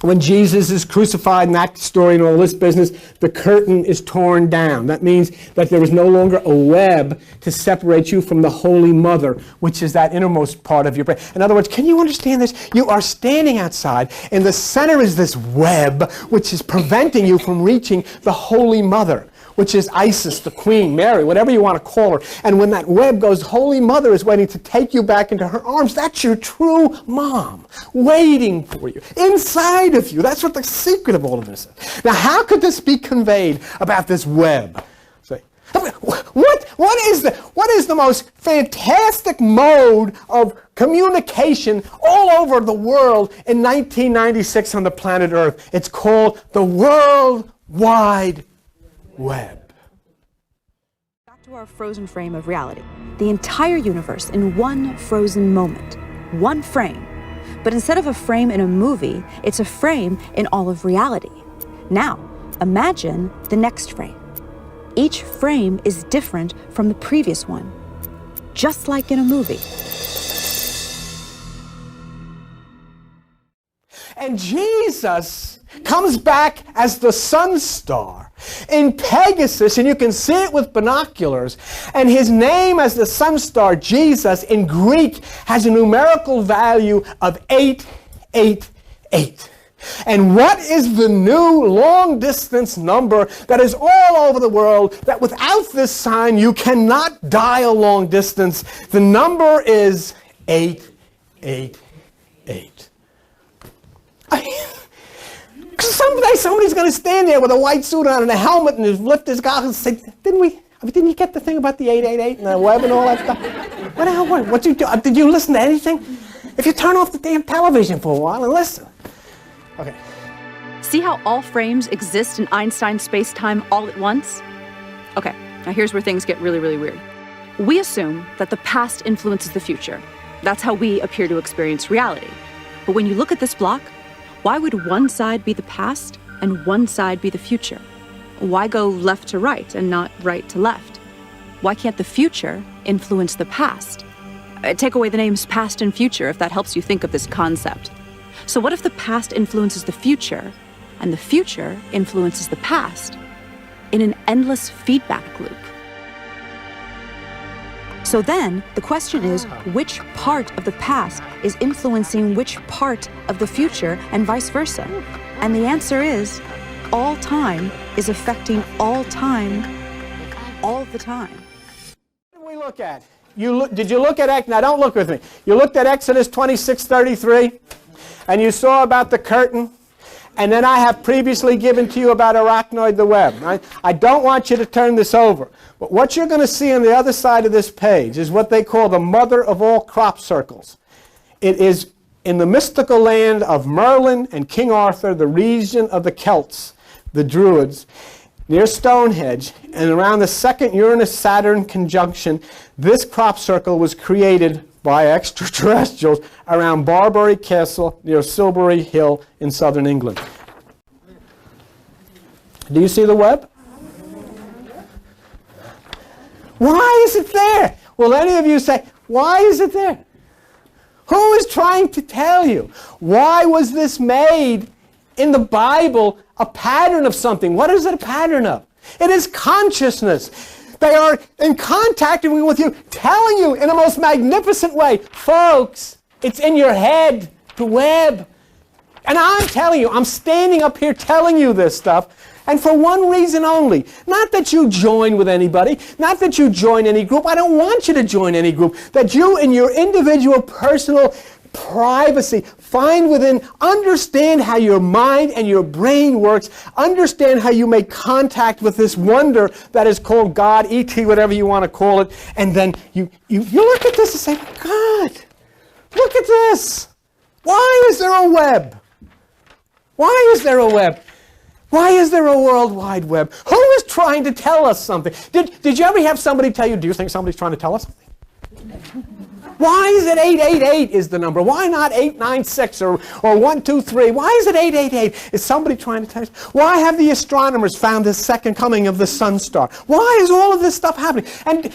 when Jesus is crucified in that story and all this business, the curtain is torn down. That means that there is no longer a web to separate you from the Holy Mother, which is that innermost part of your brain. In other words, can you understand this? You are standing outside, and the center is this web, which is preventing you from reaching the Holy Mother, which is Isis, the Queen, Mary, whatever you want to call her. And when that web goes, Holy Mother is waiting to take you back into her arms. That's your true mom, waiting for you, inside of you. That's what the secret of all of this is. Now, how could this be conveyed about this web? Say, what is the most fantastic mode of communication all over the world in 1996 on the planet Earth? It's called the World Wide Web. Back to our frozen frame of reality. The entire universe in one frozen moment. One frame. But instead of a frame in a movie, it's a frame in all of reality. Now, imagine the next frame. Each frame is different from the previous one. Just like in a movie. And Jesus comes back as the sun star in Pegasus, and you can see it with binoculars. And his name as the sun star, Jesus, in Greek has a numerical value of 888. 8. And what is the new long-distance number that is all over the world, that without this sign you cannot dial long distance? The number is 888. Someday somebody's going to stand there with a white suit on and a helmet and lift his goggles and say, didn't you get the thing about the 888 and the web and all that stuff? What the hell? What you do? Did you listen to anything? If you turn off the damn television for a while and listen. Okay. See how all frames exist in Einstein space-time all at once? Okay, now here's where things get really, really weird. We assume that the past influences the future. That's how we appear to experience reality. But when you look at this block, why would one side be the past and one side be the future? Why go left to right and not right to left? Why can't the future influence the past? Take away the names past and future if that helps you think of this concept. So what if the past influences the future and the future influences the past in an endless feedback loop? So then the question is, which part of the past is influencing which part of the future and vice versa? And the answer is, all time is affecting all time all the time. What did we look at? Did you look at, now don't look with me. You looked at Exodus 26:33 and you saw about the curtain, and then I have previously given to you about arachnoid the web. Right? I don't want you to turn this over. But what you're going to see on the other side of this page is what they call the mother of all crop circles. It is in the mystical land of Merlin and King Arthur, the region of the Celts, the Druids, near Stonehenge, and around the second Uranus-Saturn conjunction, this crop circle was created by extraterrestrials around Barbury Castle near Silbury Hill in southern England. Do you see the web? Why is it there? Will any of you say, why is it there? Who is trying to tell you? Why was this made in the Bible a pattern of something? What is it a pattern of? It is consciousness. They are in contact with you, telling you in a most magnificent way, folks, it's in your head, the web. And I'm telling you, I'm standing up here telling you this stuff, and for one reason only. Not that you join with anybody, not that you join any group. I don't want you to join any group. That you in your individual personal privacy find within, understand how your mind and your brain works, understand how you make contact with this wonder that is called God, E.T., whatever you want to call it, and then you look at this and say, God, look at this. Why is there a web? Why is there a web? Why is there a World Wide Web? Who is trying to tell us something? Did you ever have somebody tell you, do you think somebody's trying to tell us something? Why is it 888 is the number? Why not 896 or 123? Why is it 888? Is somebody trying to tell us? Why have the astronomers found the second coming of the sun star? Why is all of this stuff happening? And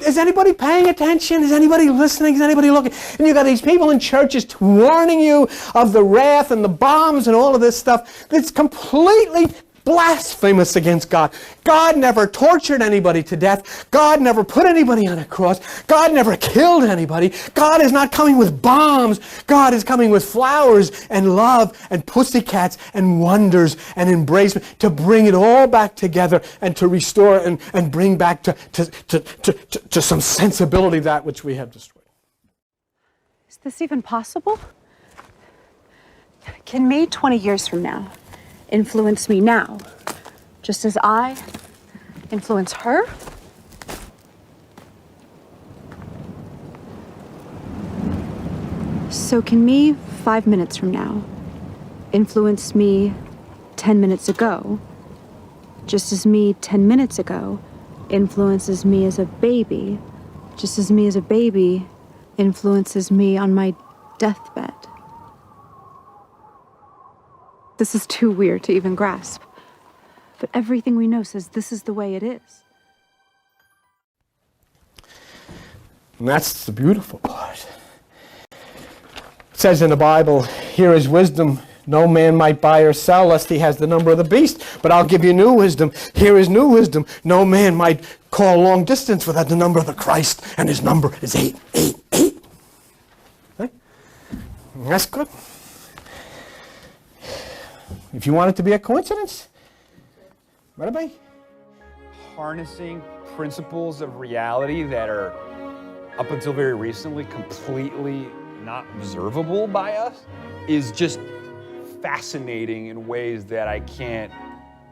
is anybody paying attention? Is anybody listening? Is anybody looking? And you've got these people in churches warning you of the wrath and the bombs and all of this stuff that's completely blasphemous against God. God never tortured anybody to death. God never put anybody on a cross. God never killed anybody. God is not coming with bombs. God is coming with flowers and love and pussycats and wonders and embracement to bring it all back together and to restore and bring back to some sensibility that which we have destroyed. Is this even possible? Can me 20 years from now influence me now, just as I influence her? So can me 5 minutes from now influence me 10 minutes ago, just as me 10 minutes ago influences me as a baby, just as me as a baby influences me on my deathbed? This is too weird to even grasp. But everything we know says this is the way it is. And that's the beautiful part. It says in the Bible, here is wisdom, no man might buy or sell lest he has the number of the beast. But I'll give you new wisdom. Here is new wisdom. No man might call long distance without the number of the Christ, and his number is 888. Right? That's good. If you want it to be a coincidence, bye-bye. Harnessing principles of reality that are, up until very recently, completely not observable by us is just fascinating in ways that I can't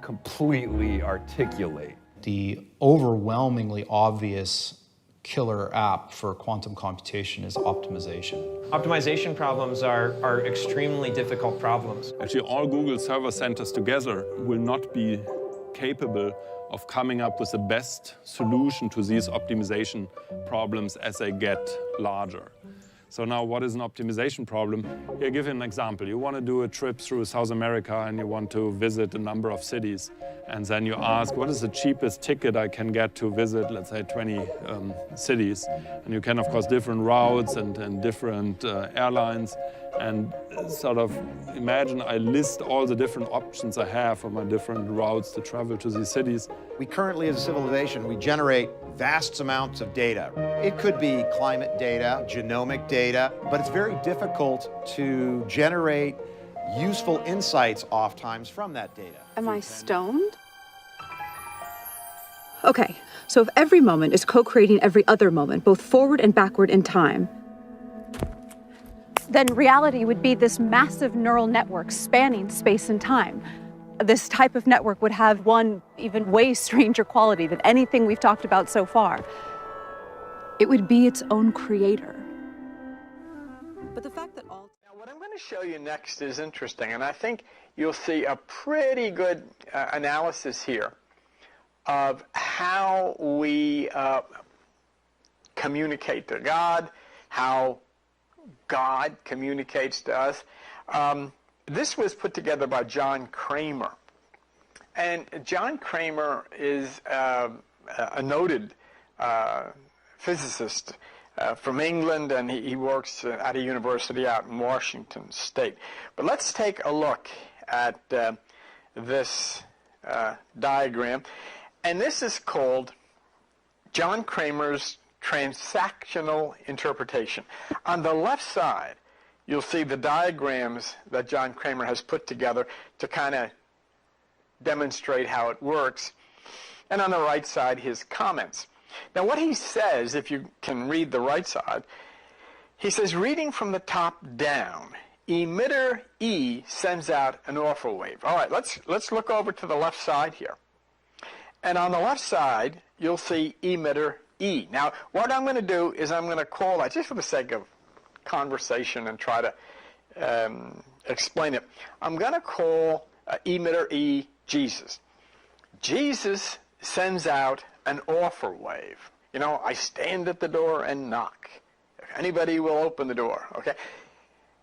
completely articulate. The overwhelmingly obvious killer app for quantum computation is optimization. Optimization problems are extremely difficult problems. Actually, all Google server centers together will not be capable of coming up with the best solution to these optimization problems as they get larger. So now, what is an optimization problem? Here, I'll give you an example. You want to do a trip through South America and you want to visit a number of cities. And then you ask, what is the cheapest ticket I can get to visit, let's say, 20 cities? And you can, of course, different routes and different airlines. And sort of imagine I list all the different options I have for my different routes to travel to these cities. We currently, as a civilization, we generate vast amounts of data. It could be climate data, genomic data, but it's very difficult to generate useful insights oftentimes from that data. Am I stoned? Okay, so if every moment is co-creating every other moment, both forward and backward in time, then reality would be this massive neural network spanning space and time. This type of network would have one even way stranger quality than anything we've talked about so far. It would be its own creator. But the fact that all... Now, what I'm going to show you next is interesting, and I think you'll see a pretty good analysis here of how we communicate to God, how God communicates to us. This was put together by John Cramer. And John Cramer is a noted physicist from England, and he works at a university out in Washington State. But let's take a look at this diagram. And this is called John Cramer's transactional interpretation. On the left side, you'll see the diagrams that John Cramer has put together to kind of demonstrate how it works. And on the right side, his comments. Now, what he says, if you can read the right side, he says, reading from the top down, emitter E sends out an alpha wave. All right, let's look over to the left side here. And on the left side, you'll see emitter E. Now, what I'm going to do is I'm going to call that, just for the sake of conversation and try to explain it, I'm going to call emitter E Jesus. Jesus sends out an offer wave. You know, I stand at the door and knock. If anybody will open the door, okay?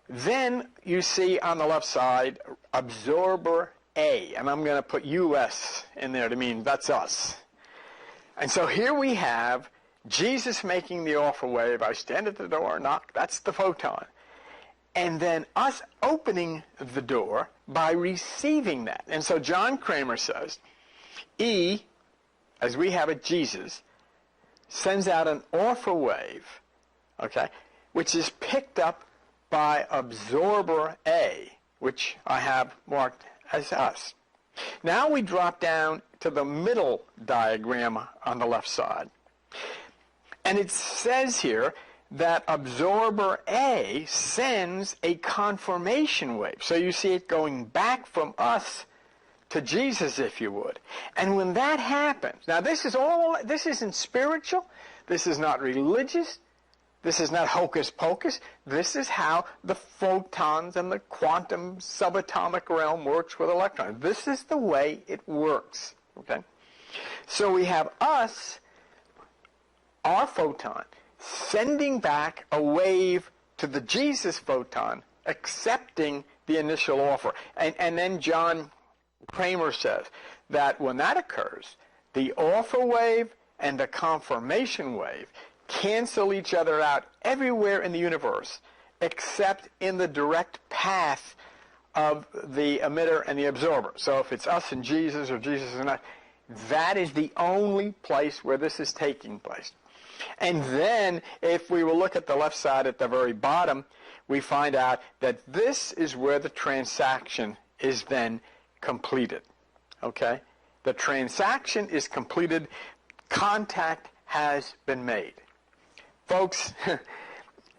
Then you see on the left side, absorber A, and I'm going to put US in there to mean that's us. And so here we have Jesus making the offer wave. I stand at the door, knock, that's the photon. And then us opening the door by receiving that. And so John Cramer says, E, as we have it, Jesus, sends out an offer wave, okay, which is picked up by absorber A, which I have marked as us. Now we drop down to the middle diagram on the left side. And it says here that absorber A sends a confirmation wave. So you see it going back from us to Jesus, if you would. And when that happens, now this isn't spiritual, this is not religious, this is not hocus pocus, this is how the photons and the quantum subatomic realm works with electrons. This is the way it works, okay? So we have us, our photon, sending back a wave to the Jesus photon, accepting the initial offer. And then John Cramer says that when that occurs, the offer wave and the confirmation wave cancel each other out everywhere in the universe except in the direct path of the emitter and the absorber. So if it's us and Jesus or Jesus and us, that is the only place where this is taking place. And then if we will look at the left side at the very bottom, we find out that this is where the transaction is then completed. Okay? The transaction is completed. Contact has been made. Folks,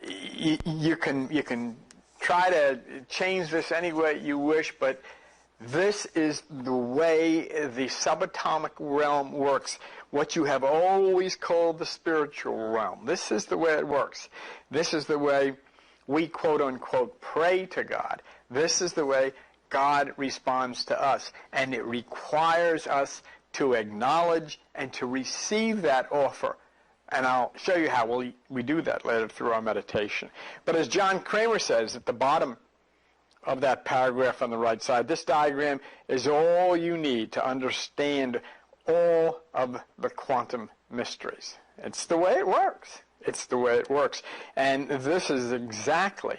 you can try to change this any way you wish, but this is the way the subatomic realm works. What you have always called the spiritual realm. This is the way it works. This is the way we, quote unquote, pray to God. This is the way God responds to us. And it requires us to acknowledge and to receive that offer. And I'll show you how we do that later through our meditation. But as John Kramer says at the bottom of that paragraph on the right side, this diagram is all you need to understand all of the quantum mysteries. It's the way it works. It's the way it works. And this is exactly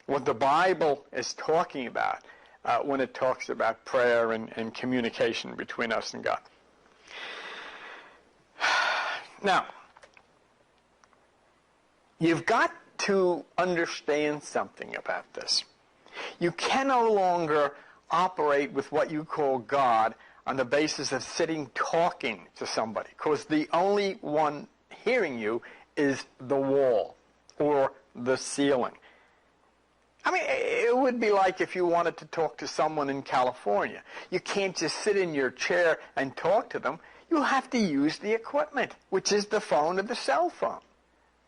what the Bible is talking about when it talks about prayer and communication between us and God. Now, you've got to understand something about this. You can no longer operate with what you call God on the basis of sitting talking to somebody, because the only one hearing you is the wall or the ceiling. I mean, it would be like if you wanted to talk to someone in California. You can't just sit in your chair and talk to them. You have to use the equipment, which is the phone or the cell phone.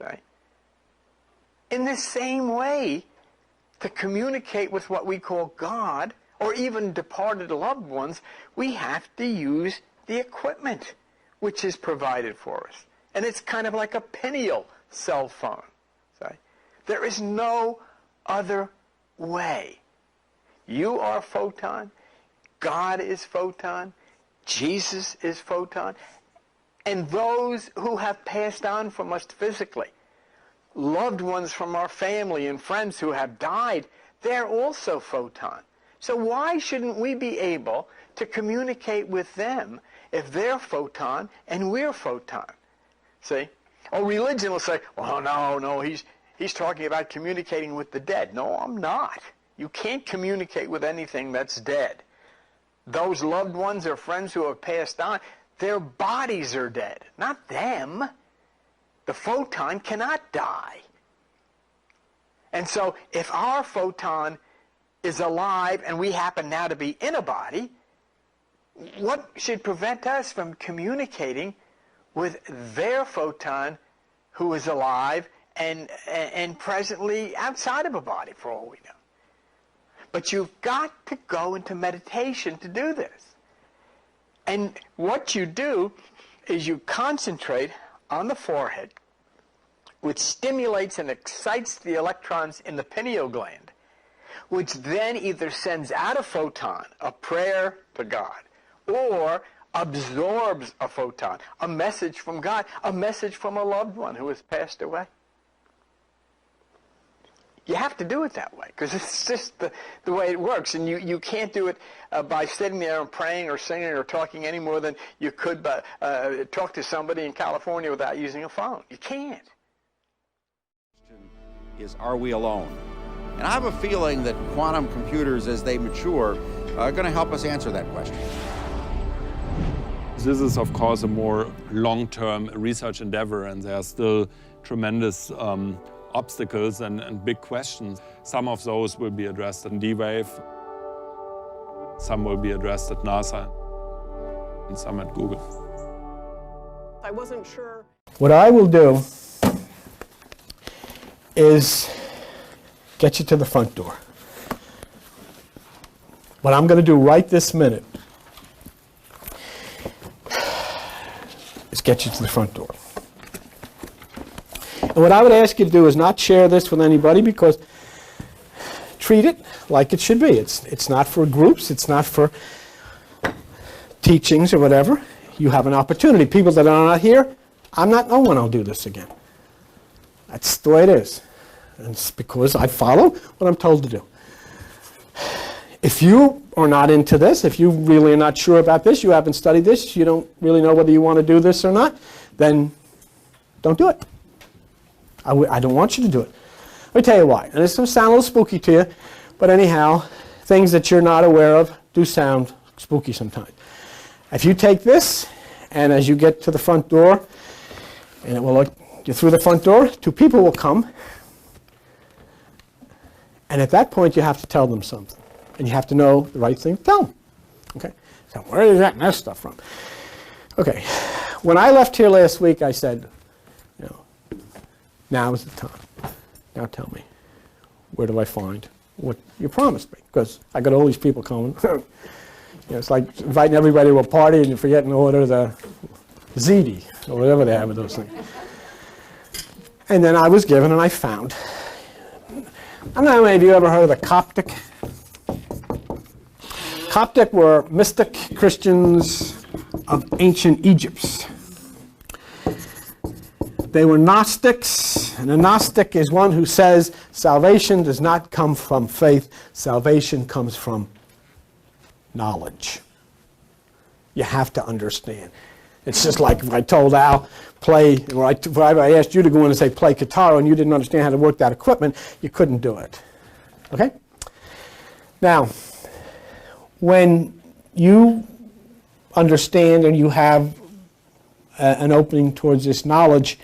Right? In the same way, to communicate with what we call God, or even departed loved ones, we have to use the equipment which is provided for us. And it's kind of like a pineal cell phone. Right? There is no other way. You are photon. God is photon. Jesus is photon. And those who have passed on from us physically, loved ones from our family and friends who have died, they're also photon. So why shouldn't we be able to communicate with them if they're photon and we're photon? See? Oh, religion will say, well, no, he's talking about communicating with the dead. No, I'm not. You can't communicate with anything that's dead. Those loved ones or friends who have passed on, their bodies are dead, not them. The photon cannot die. And so if our photon is alive and we happen now to be in a body, what should prevent us from communicating with their photon who is alive and presently outside of a body, for all we know? But you've got to go into meditation to do this. And what you do is you concentrate on the forehead, which stimulates and excites the electrons in the pineal gland, which then either sends out a photon, a prayer to God, or absorbs a photon, a message from God, a message from a loved one who has passed away. You have to do it that way, because it's just the way it works. And you can't do it by sitting there and praying or singing or talking any more than you could talk to somebody in California without using a phone. You can't. Is, are we alone? And I have a feeling that quantum computers, as they mature, are going to help us answer that question. This is, of course, a more long-term research endeavor, and there are still tremendous obstacles and big questions. Some of those will be addressed in D-Wave, some will be addressed at NASA, and some at Google. I wasn't sure. What I will do is get you to the front door. What I'm going to do right this minute is get you to the front door. And what I would ask you to do is not share this with anybody, because treat it like it should be. It's not for groups. It's not for teachings or whatever. You have an opportunity. People that are not here, no one will do this again. That's the way it is. And it's because I follow what I'm told to do. If you are not into this, if you really are not sure about this, you haven't studied this, you don't really know whether you want to do this or not, then don't do it. I don't want you to do it. Let me tell you why. And this will sound a little spooky to you, but anyhow, things that you're not aware of do sound spooky sometimes. If you take this, and as you get to the front door, and it will look you through the front door, two people will come, and at that point you have to tell them something, and you have to know the right thing to tell them. Okay, so where is that mess stuff from? Okay, when I left here last week, I said, now is the time. Now tell me, where do I find what you promised me? Because I got all these people coming. It's like inviting everybody to a party and you forget to order the ziti or whatever they have with those things. And then I was given and I found. I don't know how many of you ever heard of the Coptic. Coptic were mystic Christians of ancient Egypt. They were Gnostics, and a Gnostic is one who says salvation does not come from faith, salvation comes from knowledge. You have to understand. It's just like if I told Al, if I asked you to go in and say play guitar and you didn't understand how to work that equipment, you couldn't do it. Okay? Now, when you understand and you have an opening towards this knowledge,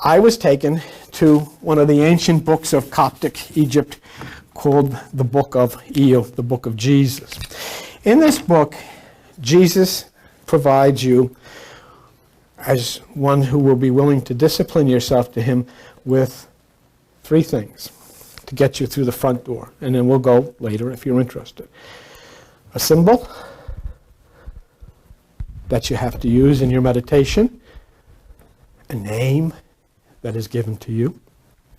I was taken to one of the ancient books of Coptic Egypt called the Book of Eo, the Book of Jesus. In this book, Jesus provides you, as one who will be willing to discipline yourself to him, with three things to get you through the front door. And then we'll go later if you're interested. A symbol that you have to use in your meditation, a name that is given to you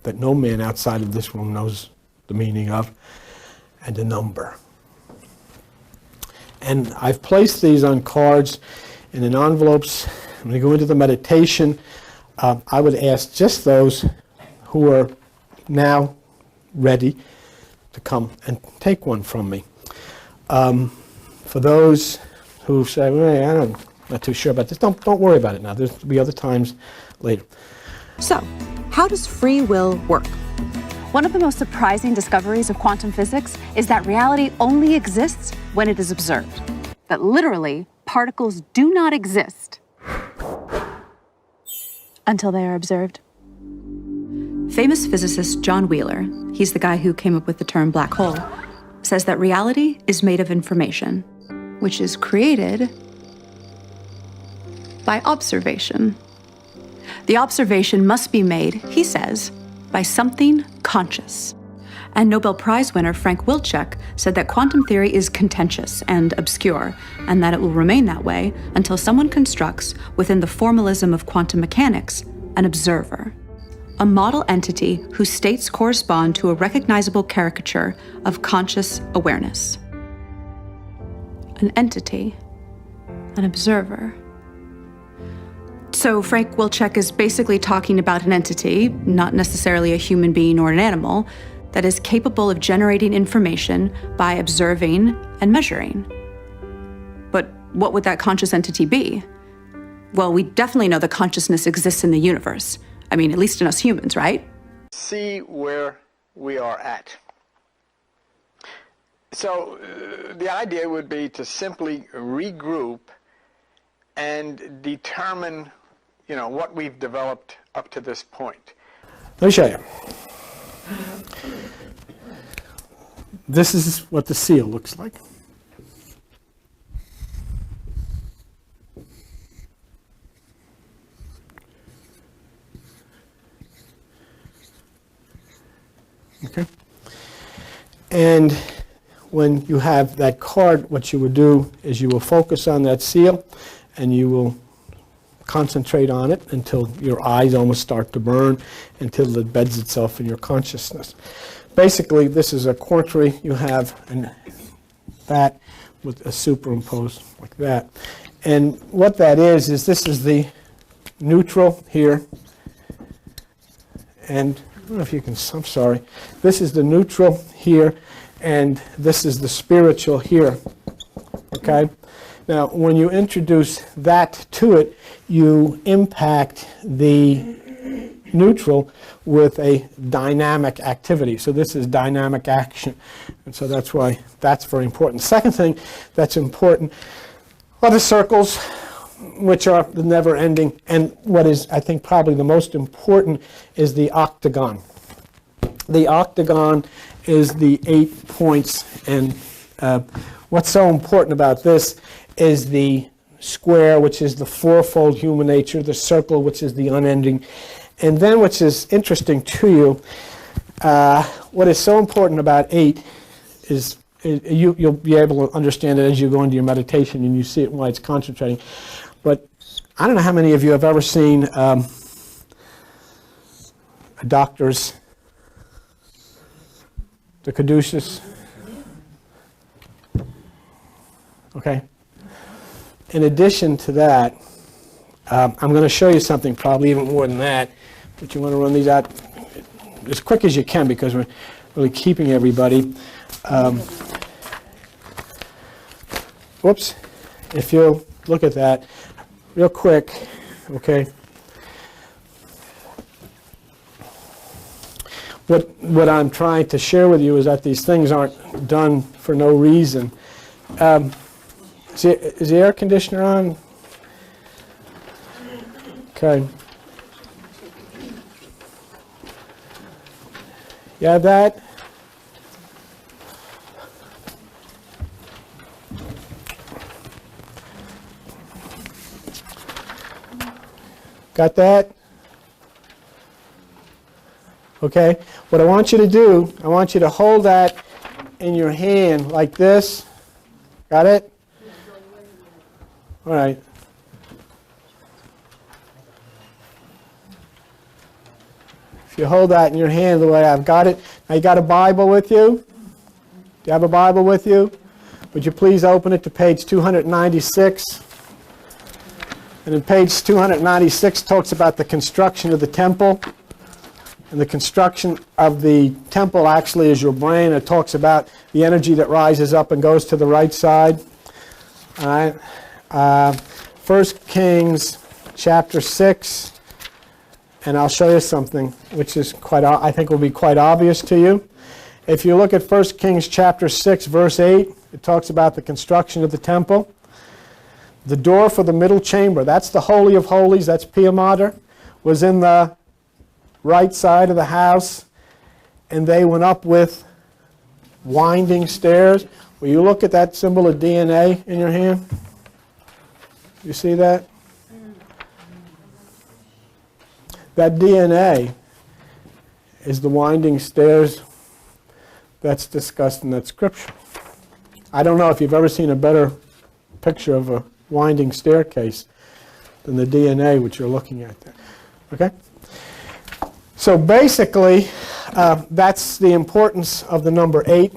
that no man outside of this room knows the meaning of, and a number. And I've placed these on cards and in envelopes. When we go into the meditation, I would ask just those who are now ready to come and take one from me. For those who say, well, I'm not too sure about this, don't worry about it now. There'll be other times later. So, how does free will work? One of the most surprising discoveries of quantum physics is that reality only exists when it is observed. That literally, particles do not exist until they are observed. Famous physicist John Wheeler, he's the guy who came up with the term black hole, says that reality is made of information, which is created by observation. The observation must be made, he says, by something conscious. And Nobel Prize winner Frank Wilczek said that quantum theory is contentious and obscure, and that it will remain that way until someone constructs, within the formalism of quantum mechanics, an observer, a model entity whose states correspond to a recognizable caricature of conscious awareness. An entity, an observer. So Frank Wilczek is basically talking about an entity, not necessarily a human being or an animal, that is capable of generating information by observing and measuring. But what would that conscious entity be? Well, we definitely know that consciousness exists in the universe. I mean, at least in us humans, right? See where we are at. So the idea would be to simply regroup and determine, what we've developed up to this point. Let me show you. This is what the seal looks like. Okay. And when you have that card, what you would do is you will focus on that seal and you will concentrate on it until your eyes almost start to burn, until it beds itself in your consciousness. Basically, this is a quantary. You have that with a superimposed like that. And what that is this is the neutral here. And I don't know if you can, I'm sorry. This is the neutral here, and this is the spiritual here. Okay? Now, when you introduce that to it, you impact the neutral with a dynamic activity. So this is dynamic action. And so that's why that's very important. Second thing that's important are the circles, which are the never-ending. And what is, I think, probably the most important is the octagon. The octagon is the 8 points. And what's so important about this is the square, which is the fourfold human nature, the circle, which is the unending. And then, which is interesting to you, what is so important about 8 is you'll be able to understand it as you go into your meditation and you see it while it's concentrating. But I don't know how many of you have ever seen a doctor's, the caduceus. Okay. In addition to that, I'm going to show you something probably even more than that, but you want to run these out as quick as you can because we're really keeping everybody. Whoops. If you'll look at that real quick, okay. What I'm trying to share with you is that these things aren't done for no reason. Is the air conditioner on? Okay. You have that? Got that? Okay. What I want you to do, I want you to hold that in your hand like this. Got it? All right. If you hold that in your hand the way I've got it. Now you got a Bible with you? Do you have a Bible with you? Would you please open it to page 296? And in page 296 talks about the construction of the temple. And the construction of the temple actually is your brain. It talks about the energy that rises up and goes to the right side. All right. 1 Kings chapter 6, and I'll show you something which is I think will be quite obvious to you. If you look at 1 Kings chapter 6, verse 8, it talks about the construction of the temple. The door for the middle chamber, that's the Holy of Holies, that's Pia Mater, was in the right side of the house, and they went up with winding stairs. Will you look at that symbol of DNA in your hand? You see that? That DNA is the winding stairs that's discussed in that scripture. I don't know if you've ever seen a better picture of a winding staircase than the DNA which you're looking at there. Okay? So basically, that's the importance of the number 8.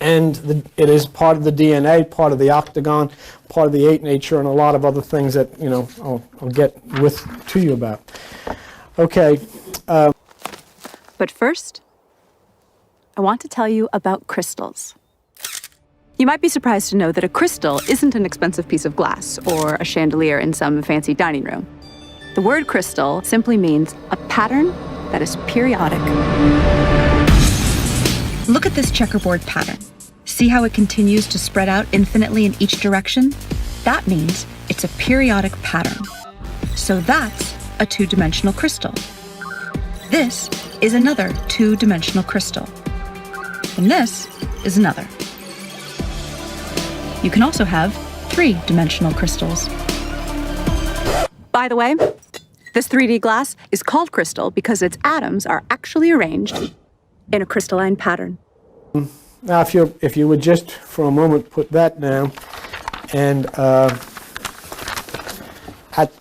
And it is part of the DNA, part of the octagon, part of the 8 nature, and a lot of other things that, I'll get to you about. Okay. But first, I want to tell you about crystals. You might be surprised to know that a crystal isn't an expensive piece of glass or a chandelier in some fancy dining room. The word crystal simply means a pattern that is periodic. Look at this checkerboard pattern. See how it continues to spread out infinitely in each direction? That means it's a periodic pattern. So that's a two-dimensional crystal. This is another two-dimensional crystal. And this is another. You can also have three-dimensional crystals. By the way, this 3D glass is called crystal because its atoms are actually arranged in a crystalline pattern. Now, if you would just for a moment put that down, and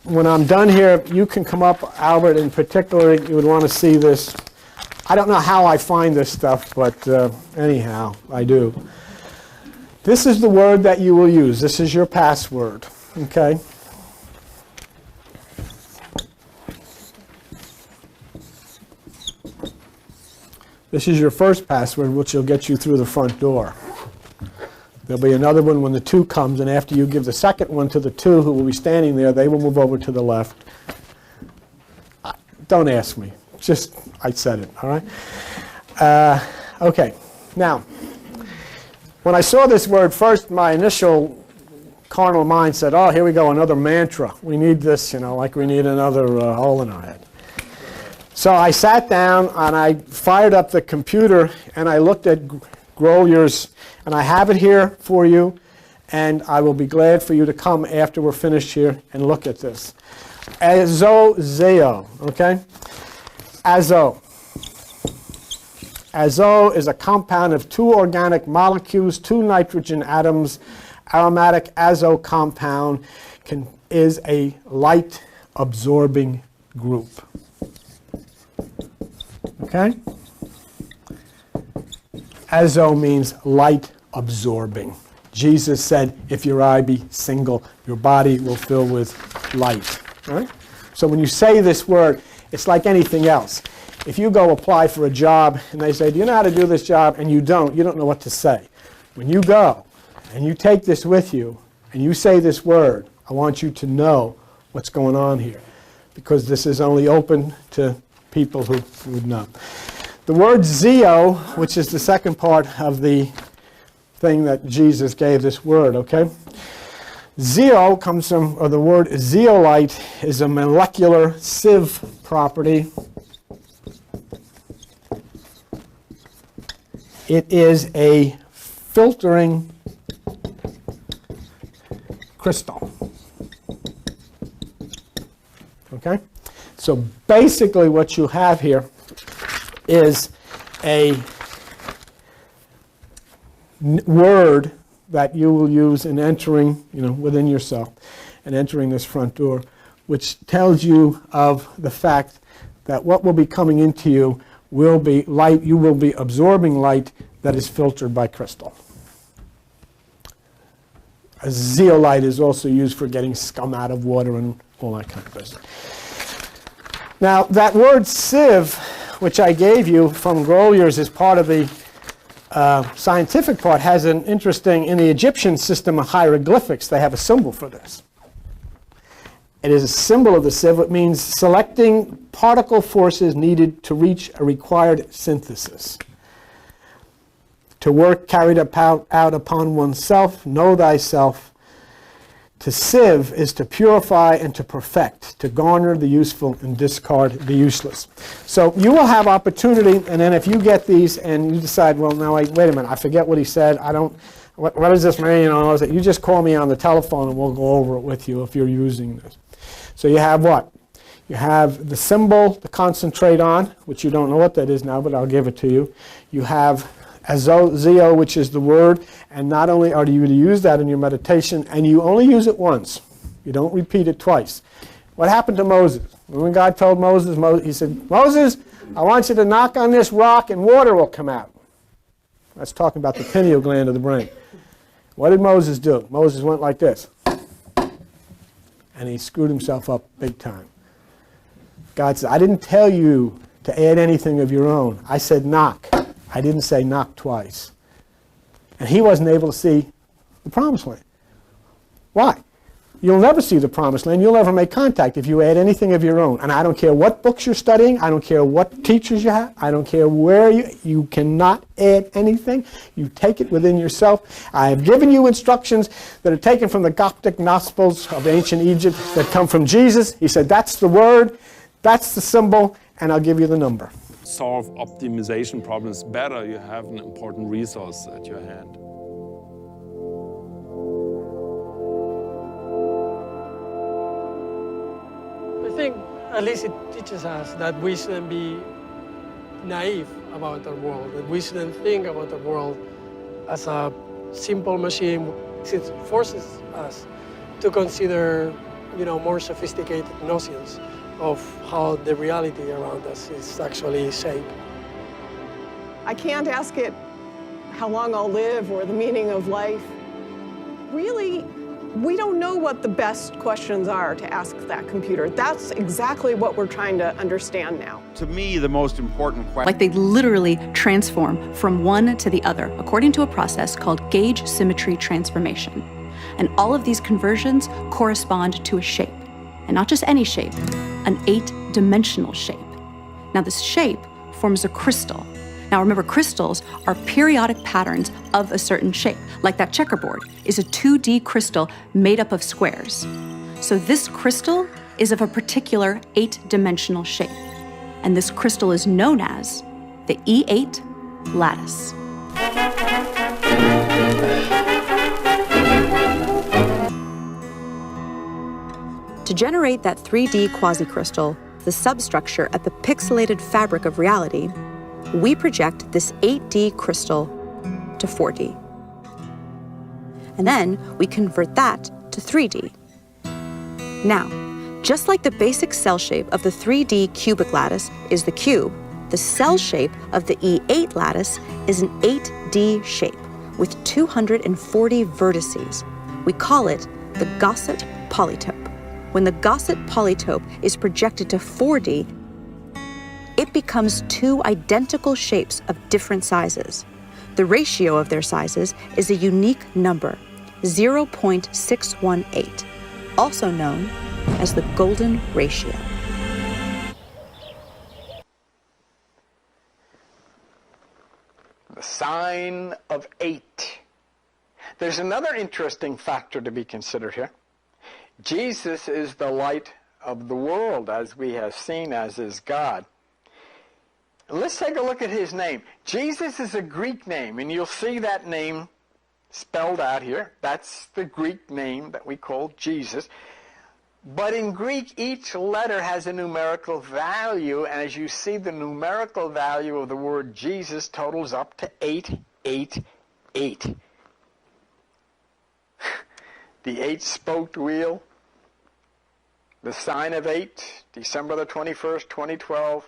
when I'm done here, you can come up, Albert, in particular, you would want to see this. I don't know how I find this stuff, but anyhow, I do. This is the word that you will use. This is your password, okay? This is your first password, which will get you through the front door. There'll be another one when the 2 comes, and after you give the second one to the 2 who will be standing there, they will move over to the left. Don't ask me. Just, I said it, all right? Okay, now, when I saw this word first, my initial carnal mind said, oh, here we go, another mantra. We need this, you know, like we need another hole in our head. So I sat down and I fired up the computer and I looked at Grolier's, and I have it here for you, and I will be glad for you to come after we're finished here and look at this. Azozeo, okay? Azo. Azo is a compound of 2 organic molecules, 2 nitrogen atoms. Aromatic azo compound is a light-absorbing group. Okay? Azo means light-absorbing. Jesus said, if your eye be single, your body will fill with light. Right? So when you say this word, it's like anything else. If you go apply for a job and they say, do you know how to do this job? And you don't know what to say. When you go and you take this with you and you say this word, I want you to know what's going on here, because this is only open to people who would know. The word zeo, which is the second part of the thing that Jesus gave this word, okay? Zeo comes from, or the word zeolite is a molecular sieve property. It is a filtering crystal. Okay? So basically what you have here is a word that you will use in entering, within yourself and entering this front door, which tells you of the fact that what will be coming into you will be light. You will be absorbing light that is filtered by crystal. A zeolite is also used for getting scum out of water and all that kind of business. Now, that word sieve, which I gave you from Grolier's as part of the scientific part, has an interesting, in the Egyptian system of hieroglyphics, they have a symbol for this. It is a symbol of the sieve. It means selecting particle forces needed to reach a required synthesis. To work carried out upon oneself, know thyself. To sieve is to purify and to perfect, to garner the useful and discard the useless. So you will have opportunity, and then if you get these and you decide, well, now wait a minute, I forget what he said, what does this mean? You just call me on the telephone and we'll go over it with you if you're using this. So you have what? You have the symbol to concentrate on, which you don't know what that is now, but I'll give it to you. You have azozeo, which is the word, and not only are you to use that in your meditation, and you only use it once. You don't repeat it twice. What happened to Moses? When God told Moses, he said, Moses, I want you to knock on this rock and water will come out. That's talking about the pineal gland of the brain. What did Moses do? Moses went like this. And he screwed himself up big time. God said, I didn't tell you to add anything of your own. I said knock. I didn't say knock twice. And he wasn't able to see the promised land. Why? You'll never see the promised land. You'll never make contact if you add anything of your own. And I don't care what books you're studying. I don't care what teachers you have. I don't care where you cannot add anything. You take it within yourself. I have given you instructions that are taken from the Coptic Gospels of ancient Egypt that come from Jesus. He said, that's the word, that's the symbol, and I'll give you the number. Solve optimization problems better. You have an important resource at your hand. I think at least it teaches us that we shouldn't be naive about our world, that we shouldn't think about the world as a simple machine. It forces us to consider, more sophisticated notions of how the reality around us is actually shaped. I can't ask it how long I'll live or the meaning of life. Really, we don't know what the best questions are to ask that computer. That's exactly what we're trying to understand now. To me, the most important question... Like they literally transform from one to the other according to a process called gauge symmetry transformation. And all of these conversions correspond to a shape. And not just any shape, an 8-dimensional shape. Now this shape forms a crystal. Now remember, crystals are periodic patterns of a certain shape, like that checkerboard is a 2D crystal made up of squares. So this crystal is of a particular 8-dimensional shape, and this crystal is known as the E8 lattice. To generate that 3D quasicrystal, the substructure at the pixelated fabric of reality, we project this 8D crystal to 4D. And then we convert that to 3D. Now, just like the basic cell shape of the 3D cubic lattice is the cube, the cell shape of the E8 lattice is an 8D shape with 240 vertices. We call it the Gaussian polytope. When the Gaussian polytope is projected to 4D, it becomes two identical shapes of different sizes. The ratio of their sizes is a unique number, 0.618, also known as the golden ratio. The sign of 8. There's another interesting factor to be considered here. Jesus is the light of the world, as we have seen, as is God. Let's take a look at his name. Jesus is a Greek name, and you'll see that name spelled out here. That's the Greek name that we call Jesus. But in Greek, each letter has a numerical value, and as you see, the numerical value of the word Jesus totals up to 888. The 8-spoked wheel, the sign of 8, December the 21st, 2012,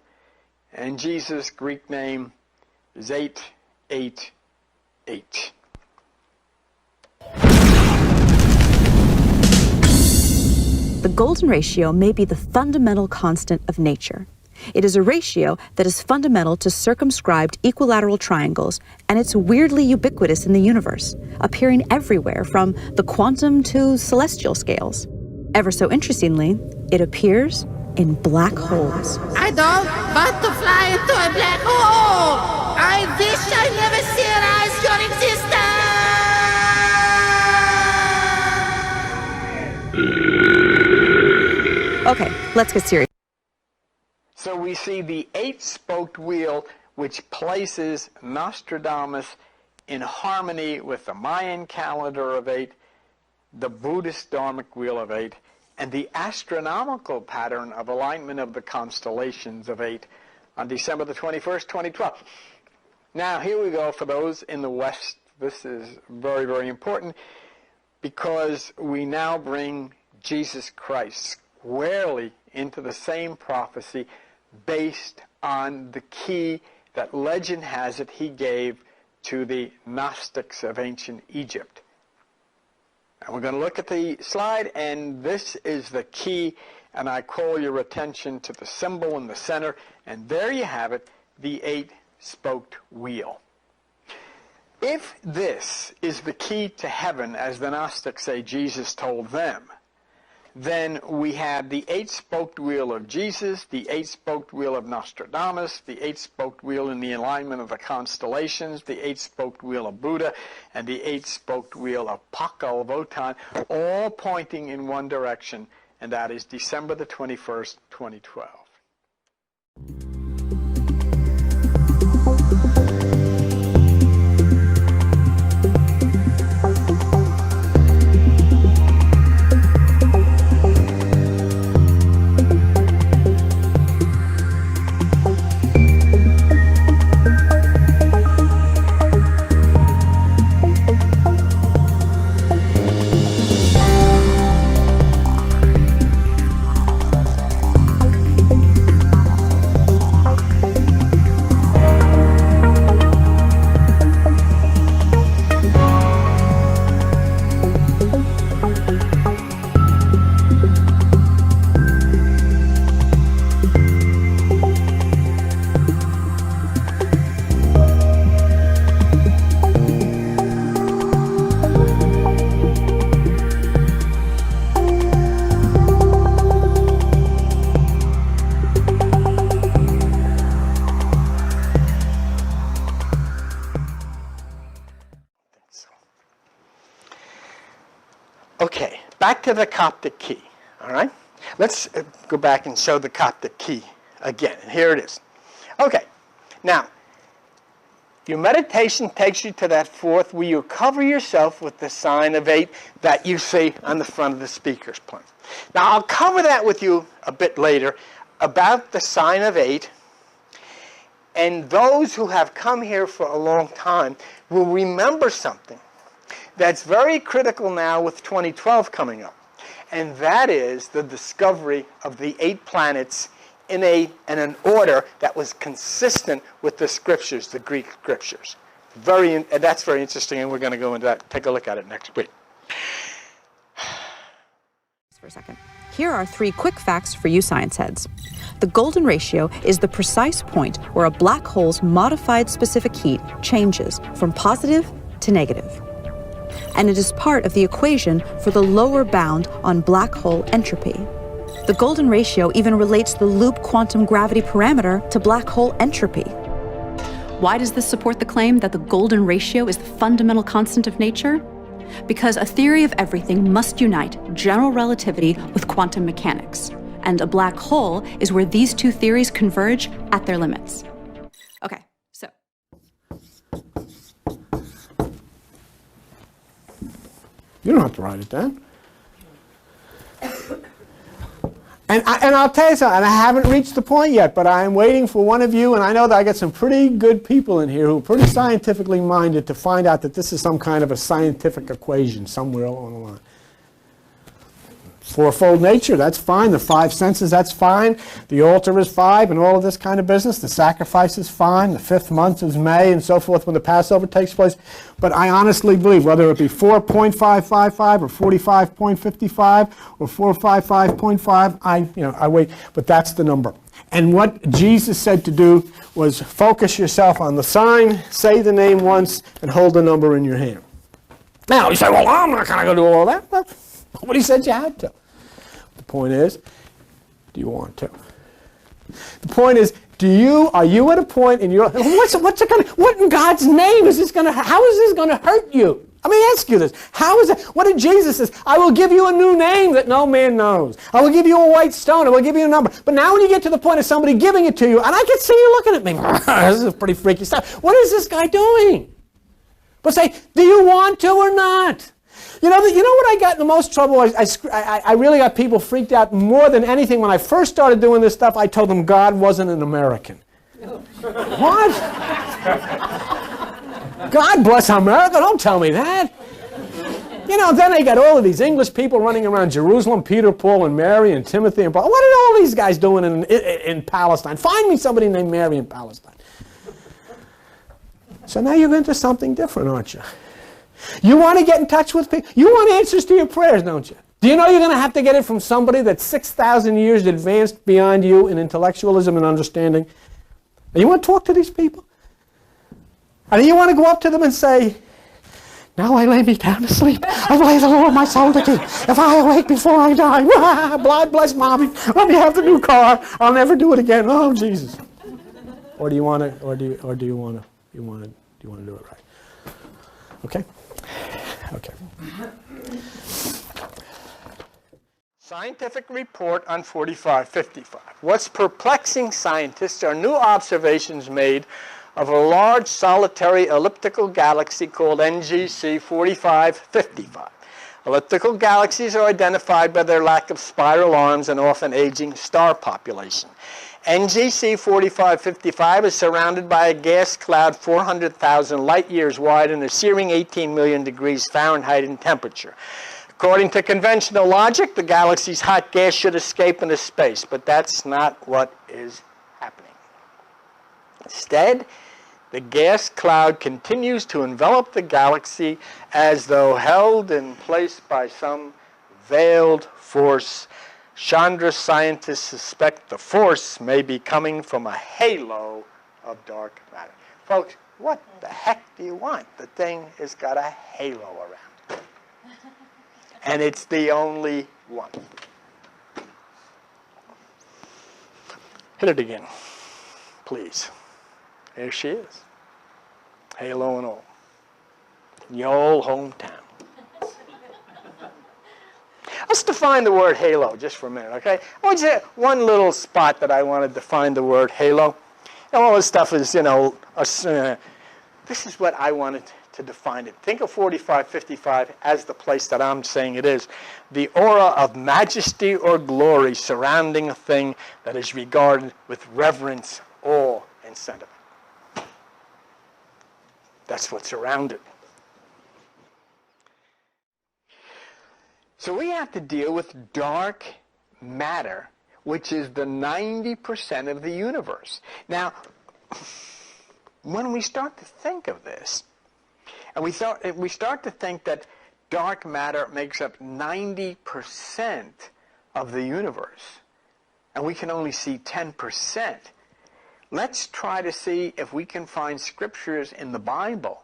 and Jesus' Greek name is 888. The golden ratio may be the fundamental constant of nature. It is a ratio that is fundamental to circumscribed equilateral triangles, and it's weirdly ubiquitous in the universe, appearing everywhere from the quantum to celestial scales. Ever so interestingly, it appears in black holes. I don't want to fly into a black hole! I wish I never realized your existence! Okay, let's get serious. So we see the 8-spoked wheel, which places Nostradamus in harmony with the Mayan calendar of 8, the Buddhist Dharmic wheel of 8, and the astronomical pattern of alignment of the constellations of 8 on December the 21st, 2012. Now, here we go for those in the West. This is very, very important because we now bring Jesus Christ squarely into the same prophecy based on the key that legend has it he gave to the Gnostics of ancient Egypt. And we're going to look at the slide, and this is the key, and I call your attention to the symbol in the center, and there you have it, the 8-spoked wheel. If this is the key to heaven, as the Gnostics say Jesus told them, then we have the 8-spoked wheel of Jesus, the 8-spoked wheel of Nostradamus, the 8-spoked wheel in the alignment of the constellations, the 8-spoked wheel of Buddha, and the 8-spoked wheel of Pakal Votan, all pointing in one direction, and that is December the 21st, 2012. back to the Coptic key, all right? Let's go back and show the Coptic key again. And here it is. Okay, now, your meditation takes you to that fourth where you cover yourself with the sign of 8 that you see on the front of the speaker's plane. Now, I'll cover that with you a bit later about the sign of 8. And those who have come here for a long time will remember something that's very critical now with 2012 coming up. And that is the discovery of the 8 planets in an order that was consistent with the scriptures, the Greek scriptures. That's very interesting, and we're going to go into that, take a look at it next week. For a second. Here are 3 quick facts for you science heads. The golden ratio is the precise point where a black hole's modified specific heat changes from positive to negative. And it is part of the equation for the lower bound on black hole entropy. The golden ratio even relates the loop quantum gravity parameter to black hole entropy. Why does this support the claim that the golden ratio is the fundamental constant of nature? Because a theory of everything must unite general relativity with quantum mechanics. And a black hole is where these 2 theories converge at their limits. Okay, so. You don't have to write it down. And I'll tell you something, and I haven't reached the point yet, but I am waiting for one of you, and I know that I got some pretty good people in here who are pretty scientifically minded to find out that this is some kind of a scientific equation somewhere along the line. Fourfold nature, that's fine. The 5 senses, that's fine. The altar is 5 and all of this kind of business. The sacrifice is fine. The 5th month is May and so forth when the Passover takes place. But I honestly believe whether it be 4.555 or 45.55 or 455.5, I wait. But that's the number. And what Jesus said to do was focus yourself on the sign, say the name once, and hold the number in your hand. Now you say, well, I'm not going to go do all that. Well, nobody said you had to. The point is, do you want to? The point is, are you at a point in your life, what in God's name is this going to, how is this going to hurt you? Let me ask you this. How is it, what did Jesus say? I will give you a new name that no man knows. I will give you a white stone. I will give you a number. But now when you get to the point of somebody giving it to you, and I can see you looking at me, this is pretty freaky stuff. What is this guy doing? But say, do you want to or not? You know what I got in the most trouble? I really got people freaked out more than anything. When I first started doing this stuff, I told them God wasn't an American. What? God bless America, don't tell me that. Then I got all of these English people running around Jerusalem, Peter, Paul, and Mary, and Timothy, and Paul. What are all these guys doing in Palestine? Find me somebody named Mary in Palestine. So now you're into something different, aren't you? You want to get in touch with people. You want answers to your prayers, don't you? Do you know you're going to have to get it from somebody that's 6,000 years advanced beyond you in intellectualism and understanding? And you want to talk to these people? And you want to go up to them and say, now I lay me down to sleep. I lay the Lord my soul to keep. If I awake before I die, God bless Mommy. Let me have the new car. I'll never do it again. Oh, Jesus. Or do you want to? Or do you want to? Do you want to do it right? Okay. Okay. Scientific report on 4555. What's perplexing scientists are new observations made of a large solitary elliptical galaxy called NGC 4555. Elliptical galaxies are identified by their lack of spiral arms and often aging star population. NGC 4555 is surrounded by a gas cloud 400,000 light years wide and a searing 18 million degrees Fahrenheit in temperature. According to conventional logic, the galaxy's hot gas should escape into space, but that's not what is happening. Instead, the gas cloud continues to envelop the galaxy as though held in place by some veiled force. Chandra scientists suspect the force may be coming from a halo of dark matter. Folks, what the heck do you want? The thing has got a halo around it. And it's the only one. Hit it again, please. There she is. Halo and all. In your old hometown. Let's define the word halo just for a minute, okay? I want you one little spot that I want to define the word halo. And all this stuff is, you know, this is what I wanted to define it. Think of 4555 as the place that I'm saying it is. The aura of majesty or glory surrounding a thing that is regarded with reverence, awe, and sentiment. That's what's around it. So we have to deal with dark matter, which is the 90% of the universe. Now, when we start to think of this, and we start to think that dark matter makes up 90% of the universe, and we can only see 10%, let's try to see if we can find scriptures in the Bible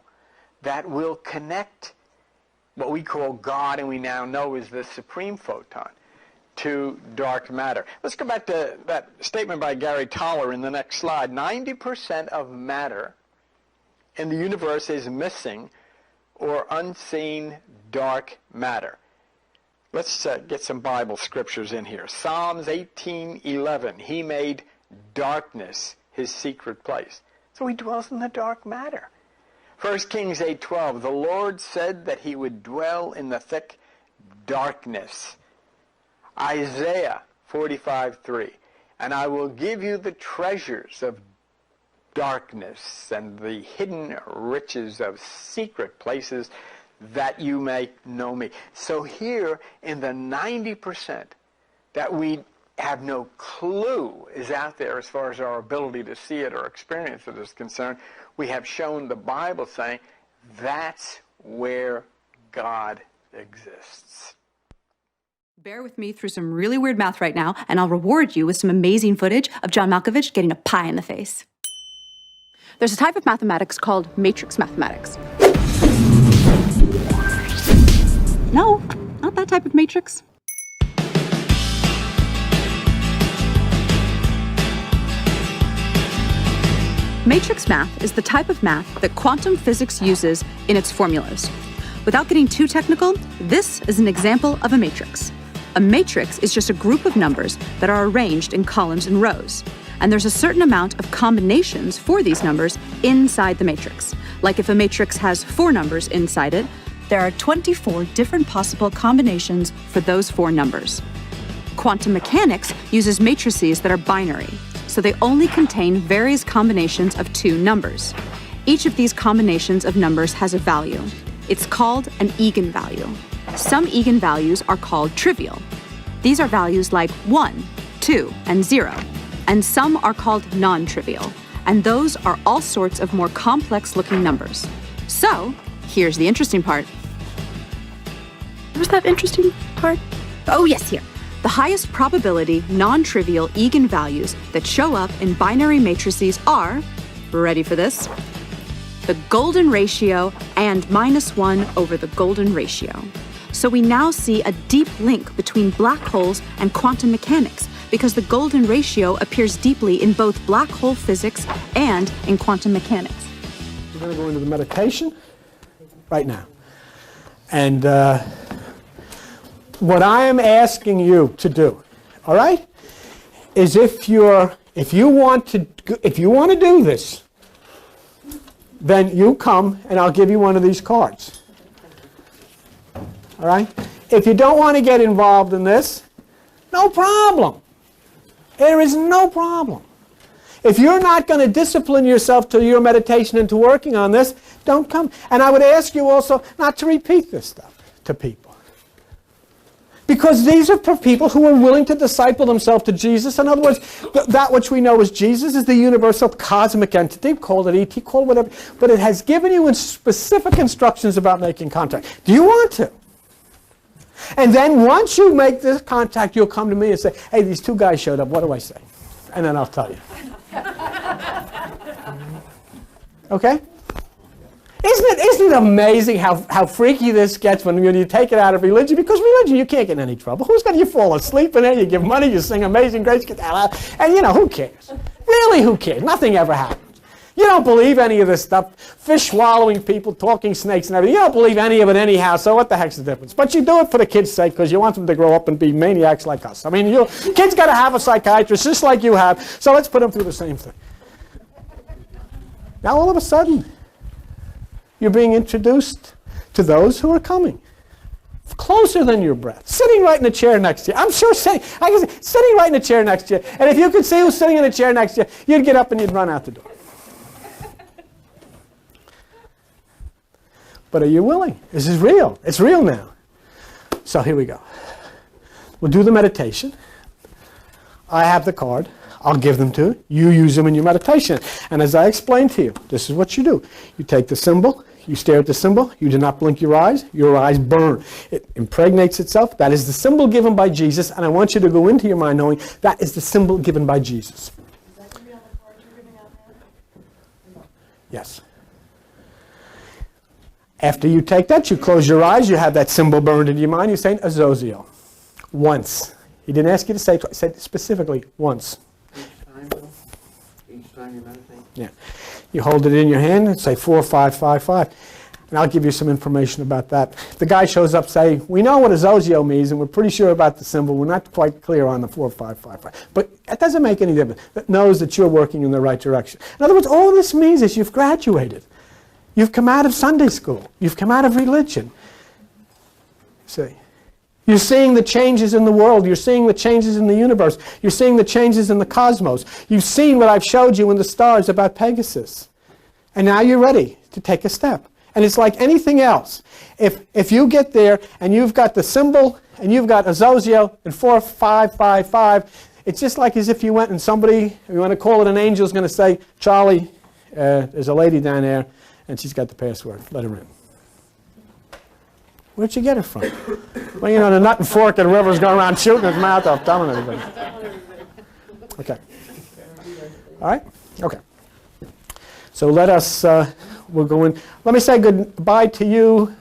that will connect what we call God, and we now know is the supreme photon, to dark matter. Let's go back to that statement by Gary Toller in the next slide. 90% of matter in the universe is missing or unseen dark matter. Let's get some Bible scriptures in here. Psalms 18:11. He made darkness his secret place. So he dwells in the dark matter. 1 Kings 8:12. The Lord said that he would dwell in the thick darkness. Isaiah 45:3. And I will give you the treasures of darkness and the hidden riches of secret places that you may know me. So here in the 90% that we have no clue is out there as far as our ability to see it or experience it is concerned, we have shown the Bible saying that's where God exists. Bear with me through some really weird math right now, and I'll reward you with some amazing footage of John Malkovich getting a pie in the face. There's a type of mathematics called matrix mathematics. No, not that type of matrix. Matrix math is the type of math that quantum physics uses in its formulas. Without getting too technical, this is an example of a matrix. A matrix is just a group of numbers that are arranged in columns and rows. And there's a certain amount of combinations for these numbers inside the matrix. Like if a matrix has 4 numbers inside it, there are 24 different possible combinations for those 4 numbers. Quantum mechanics uses matrices that are binary, so they only contain various combinations of 2 numbers. Each of these combinations of numbers has a value. It's called an eigenvalue. Some eigenvalues are called trivial. These are values like 1, 2, and 0. And some are called non-trivial, and those are all sorts of more complex-looking numbers. So, here's the interesting part. Where's that interesting part? Oh, yes, here. The highest probability non-trivial eigenvalues that show up in binary matrices are, ready for this, the golden ratio and -1 over the golden ratio. So we now see a deep link between black holes and quantum mechanics, because the golden ratio appears deeply in both black hole physics and in quantum mechanics. We're going to go into the meditation right now. And what I am asking you to do, all right, is if you want to do this, then you come and I'll give you one of these cards. All right? If you don't want to get involved in this, no problem. There is no problem. If you're not going to discipline yourself to your meditation and to working on this, don't come. And I would ask you also not to repeat this stuff to people. Because these are for people who are willing to disciple themselves to Jesus. In other words, that which we know as Jesus is the universal cosmic entity. Call it ET, call it whatever. But it has given you specific instructions about making contact. Do you want to? And then once you make this contact, you'll come to me and say, hey, these 2 guys showed up. What do I say? And then I'll tell you. Okay? Isn't it amazing how freaky this gets when you take it out of religion? Because religion, you can't get in any trouble. Who's going to fall asleep in there? You give money, you sing Amazing Grace, get the hell out. And, who cares? Really, who cares? Nothing ever happens. You don't believe any of this stuff. Fish swallowing people, talking snakes and everything. You don't believe any of it anyhow, so what the heck's the difference? But you do it for the kids' sake because you want them to grow up and be maniacs like us. I mean, kids got to have a psychiatrist just like you have, so let's put them through the same thing. Now all of a sudden, you're being introduced to those who are coming. Closer than your breath. Sitting right in the chair next to you. I'm sure sitting right in the chair next to you. And if you could see who's sitting in the chair next to you, you'd get up and you'd run out the door. But are you willing? This is real. It's real now. So here we go. We'll do the meditation. I have the card. I'll give them to you. You use them in your meditation. And as I explained to you, this is what you do. You take the symbol. You stare at the symbol. You do not blink your eyes. Your eyes burn. It impregnates itself. That is the symbol given by Jesus. And I want you to go into your mind knowing that is the symbol given by Jesus. Is that going to be on the card you're giving out now? Yes. After you take that, you close your eyes. You have that symbol burned into your mind. You're saying Azozio. Once. He didn't ask you to say it twice. He said specifically once. Each time you meditate? Yeah. You hold it in your hand and say 4555. And I'll give you some information about that. If the guy shows up, say, we know what Azozio means, and we're pretty sure about the symbol. We're not quite clear on the 4555. But it doesn't make any difference. It knows that you're working in the right direction. In other words, all this means is you've graduated. You've come out of Sunday school. You've come out of religion. See? You're seeing the changes in the world. You're seeing the changes in the universe. You're seeing the changes in the cosmos. You've seen what I've showed you in the stars about Pegasus. And now you're ready to take a step. And it's like anything else. If you get there and you've got the symbol and you've got Azozio and 4555, it's just like as if you went and somebody, you want to call it an angel, is going to say, Charlie, there's a lady down there and she's got the password. Let her in. Where'd you get it from? Well, you know, the nut and fork and River's going around shooting his mouth off, telling everybody. Okay. All right? Okay. So let us, we'll go in. Let me say goodbye to you.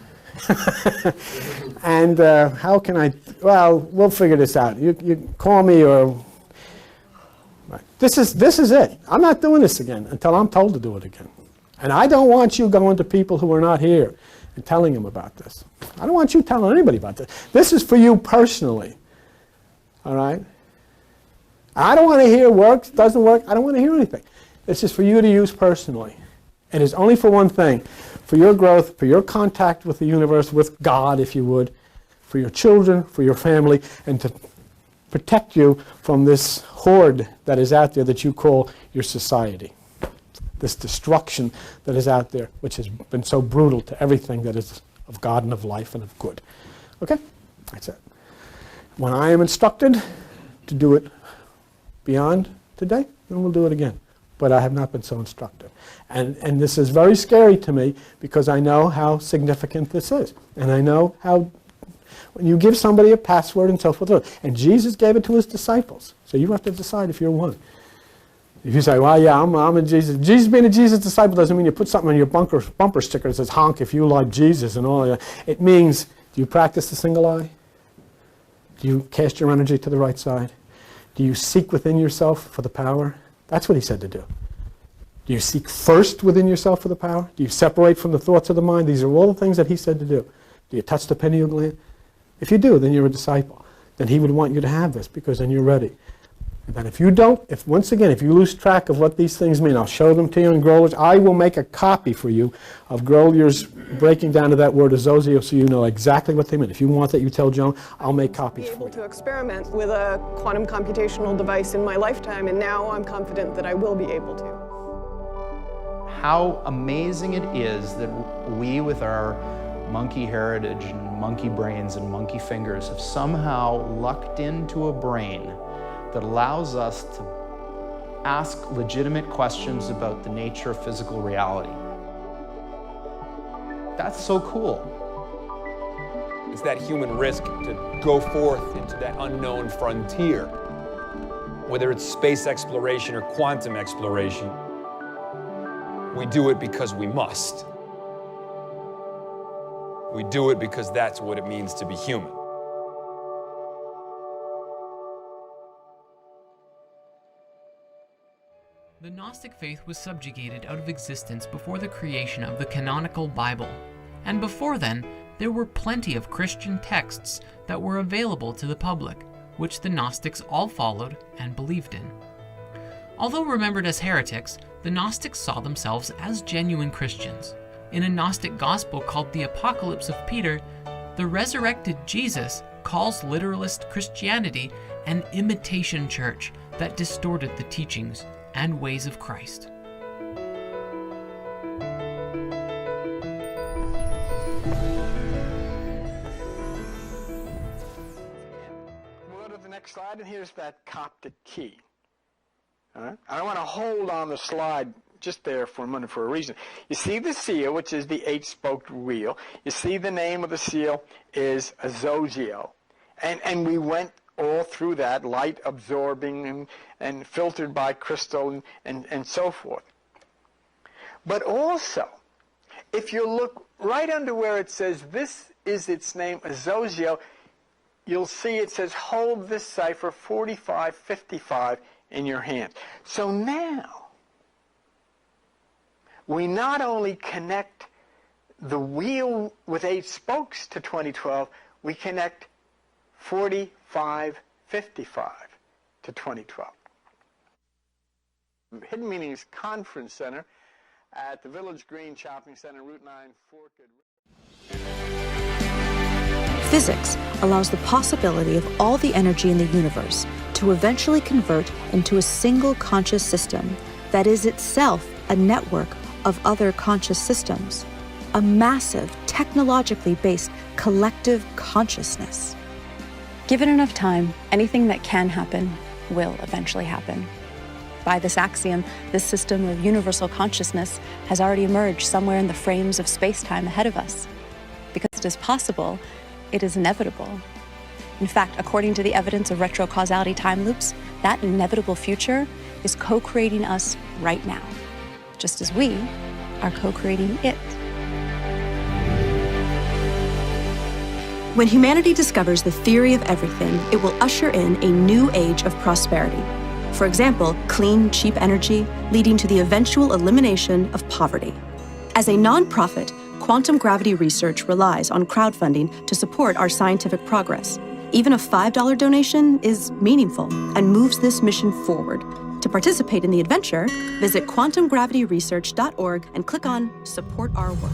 And how can I, well, we'll figure this out. You call me or, right. This is it. I'm not doing this again until I'm told to do it again. And I don't want you going to people who are not here and telling them about this. I don't want you telling anybody about this. This is for you personally. All right? I don't want to hear works, doesn't work. I don't want to hear anything. This is for you to use personally. And it's only for one thing, for your growth, for your contact with the universe, with God, if you would, for your children, for your family, and to protect you from this horde that is out there that you call your society. This destruction that is out there, which has been so brutal to everything that is of God and of life and of good. Okay? That's it. When I am instructed to do it beyond today, then we'll do it again. But I have not been so instructed. And this is very scary to me because I know how significant this is. And I know how, when you give somebody a password and so forth, and Jesus gave it to his disciples. So you have to decide if you're one. If you say, well, yeah, I'm a Jesus. Jesus being a Jesus disciple doesn't mean you put something on your bumper sticker that says, honk if you like Jesus and all that. It means, do you practice the single eye? Do you cast your energy to the right side? Do you seek within yourself for the power? That's what he said to do. Do you seek first within yourself for the power? Do you separate from the thoughts of the mind? These are all the things that he said to do. Do you touch the pineal gland? If you do, then you're a disciple. Then he would want you to have this because then you're ready. And then if you don't, once again, if you lose track of what these things mean, I'll show them to you in Grolier's. I will make a copy for you of Grolier's breaking down to that word Azozio so you know exactly what they mean. If you want that, you tell Joan, I'll make copies for you. To experiment with a quantum computational device in my lifetime, and now I'm confident that I will be able to. How amazing it is that we, with our monkey heritage and monkey brains and monkey fingers, have somehow lucked into a brain that allows us to ask legitimate questions about the nature of physical reality. That's so cool. It's that human risk to go forth into that unknown frontier. Whether it's space exploration or quantum exploration, we do it because we must. We do it because that's what it means to be human. The Gnostic faith was subjugated out of existence before the creation of the canonical Bible, and before then, there were plenty of Christian texts that were available to the public, which the Gnostics all followed and believed in. Although remembered as heretics, the Gnostics saw themselves as genuine Christians. In a Gnostic gospel called the Apocalypse of Peter, the resurrected Jesus calls literalist Christianity an imitation church that distorted the teachings and ways of Christ. We'll go to the next slide, and here's that Coptic key. All right? I want to hold on the slide just there for a minute for a reason. You see the seal, which is the 8-spoked wheel. You see the name of the seal is Azogio. And we went all through that, light absorbing and filtered by crystal and so forth. But also, if you look right under where it says this is its name, Azogio, you'll see it says hold this cipher 4555 in your hand. So now, we not only connect the wheel with 8 spokes to 2012, we connect 4555 to 2012. Hidden Meanings Conference Center at the Village Green Shopping Center, Route 9, Forked. Physics allows the possibility of all the energy in the universe to eventually convert into a single conscious system that is itself a network of other conscious systems, a massive, technologically based collective consciousness. Given enough time, anything that can happen will eventually happen. By this axiom, this system of universal consciousness has already emerged somewhere in the frames of space-time ahead of us. Because it is possible, it is inevitable. In fact, according to the evidence of retrocausality time loops, that inevitable future is co-creating us right now, just as we are co-creating it. When humanity discovers the theory of everything, it will usher in a new age of prosperity. For example, clean, cheap energy, leading to the eventual elimination of poverty. As a nonprofit, Quantum Gravity Research relies on crowdfunding to support our scientific progress. Even a $5 donation is meaningful and moves this mission forward. To participate in the adventure, visit quantumgravityresearch.org and click on Support Our Work.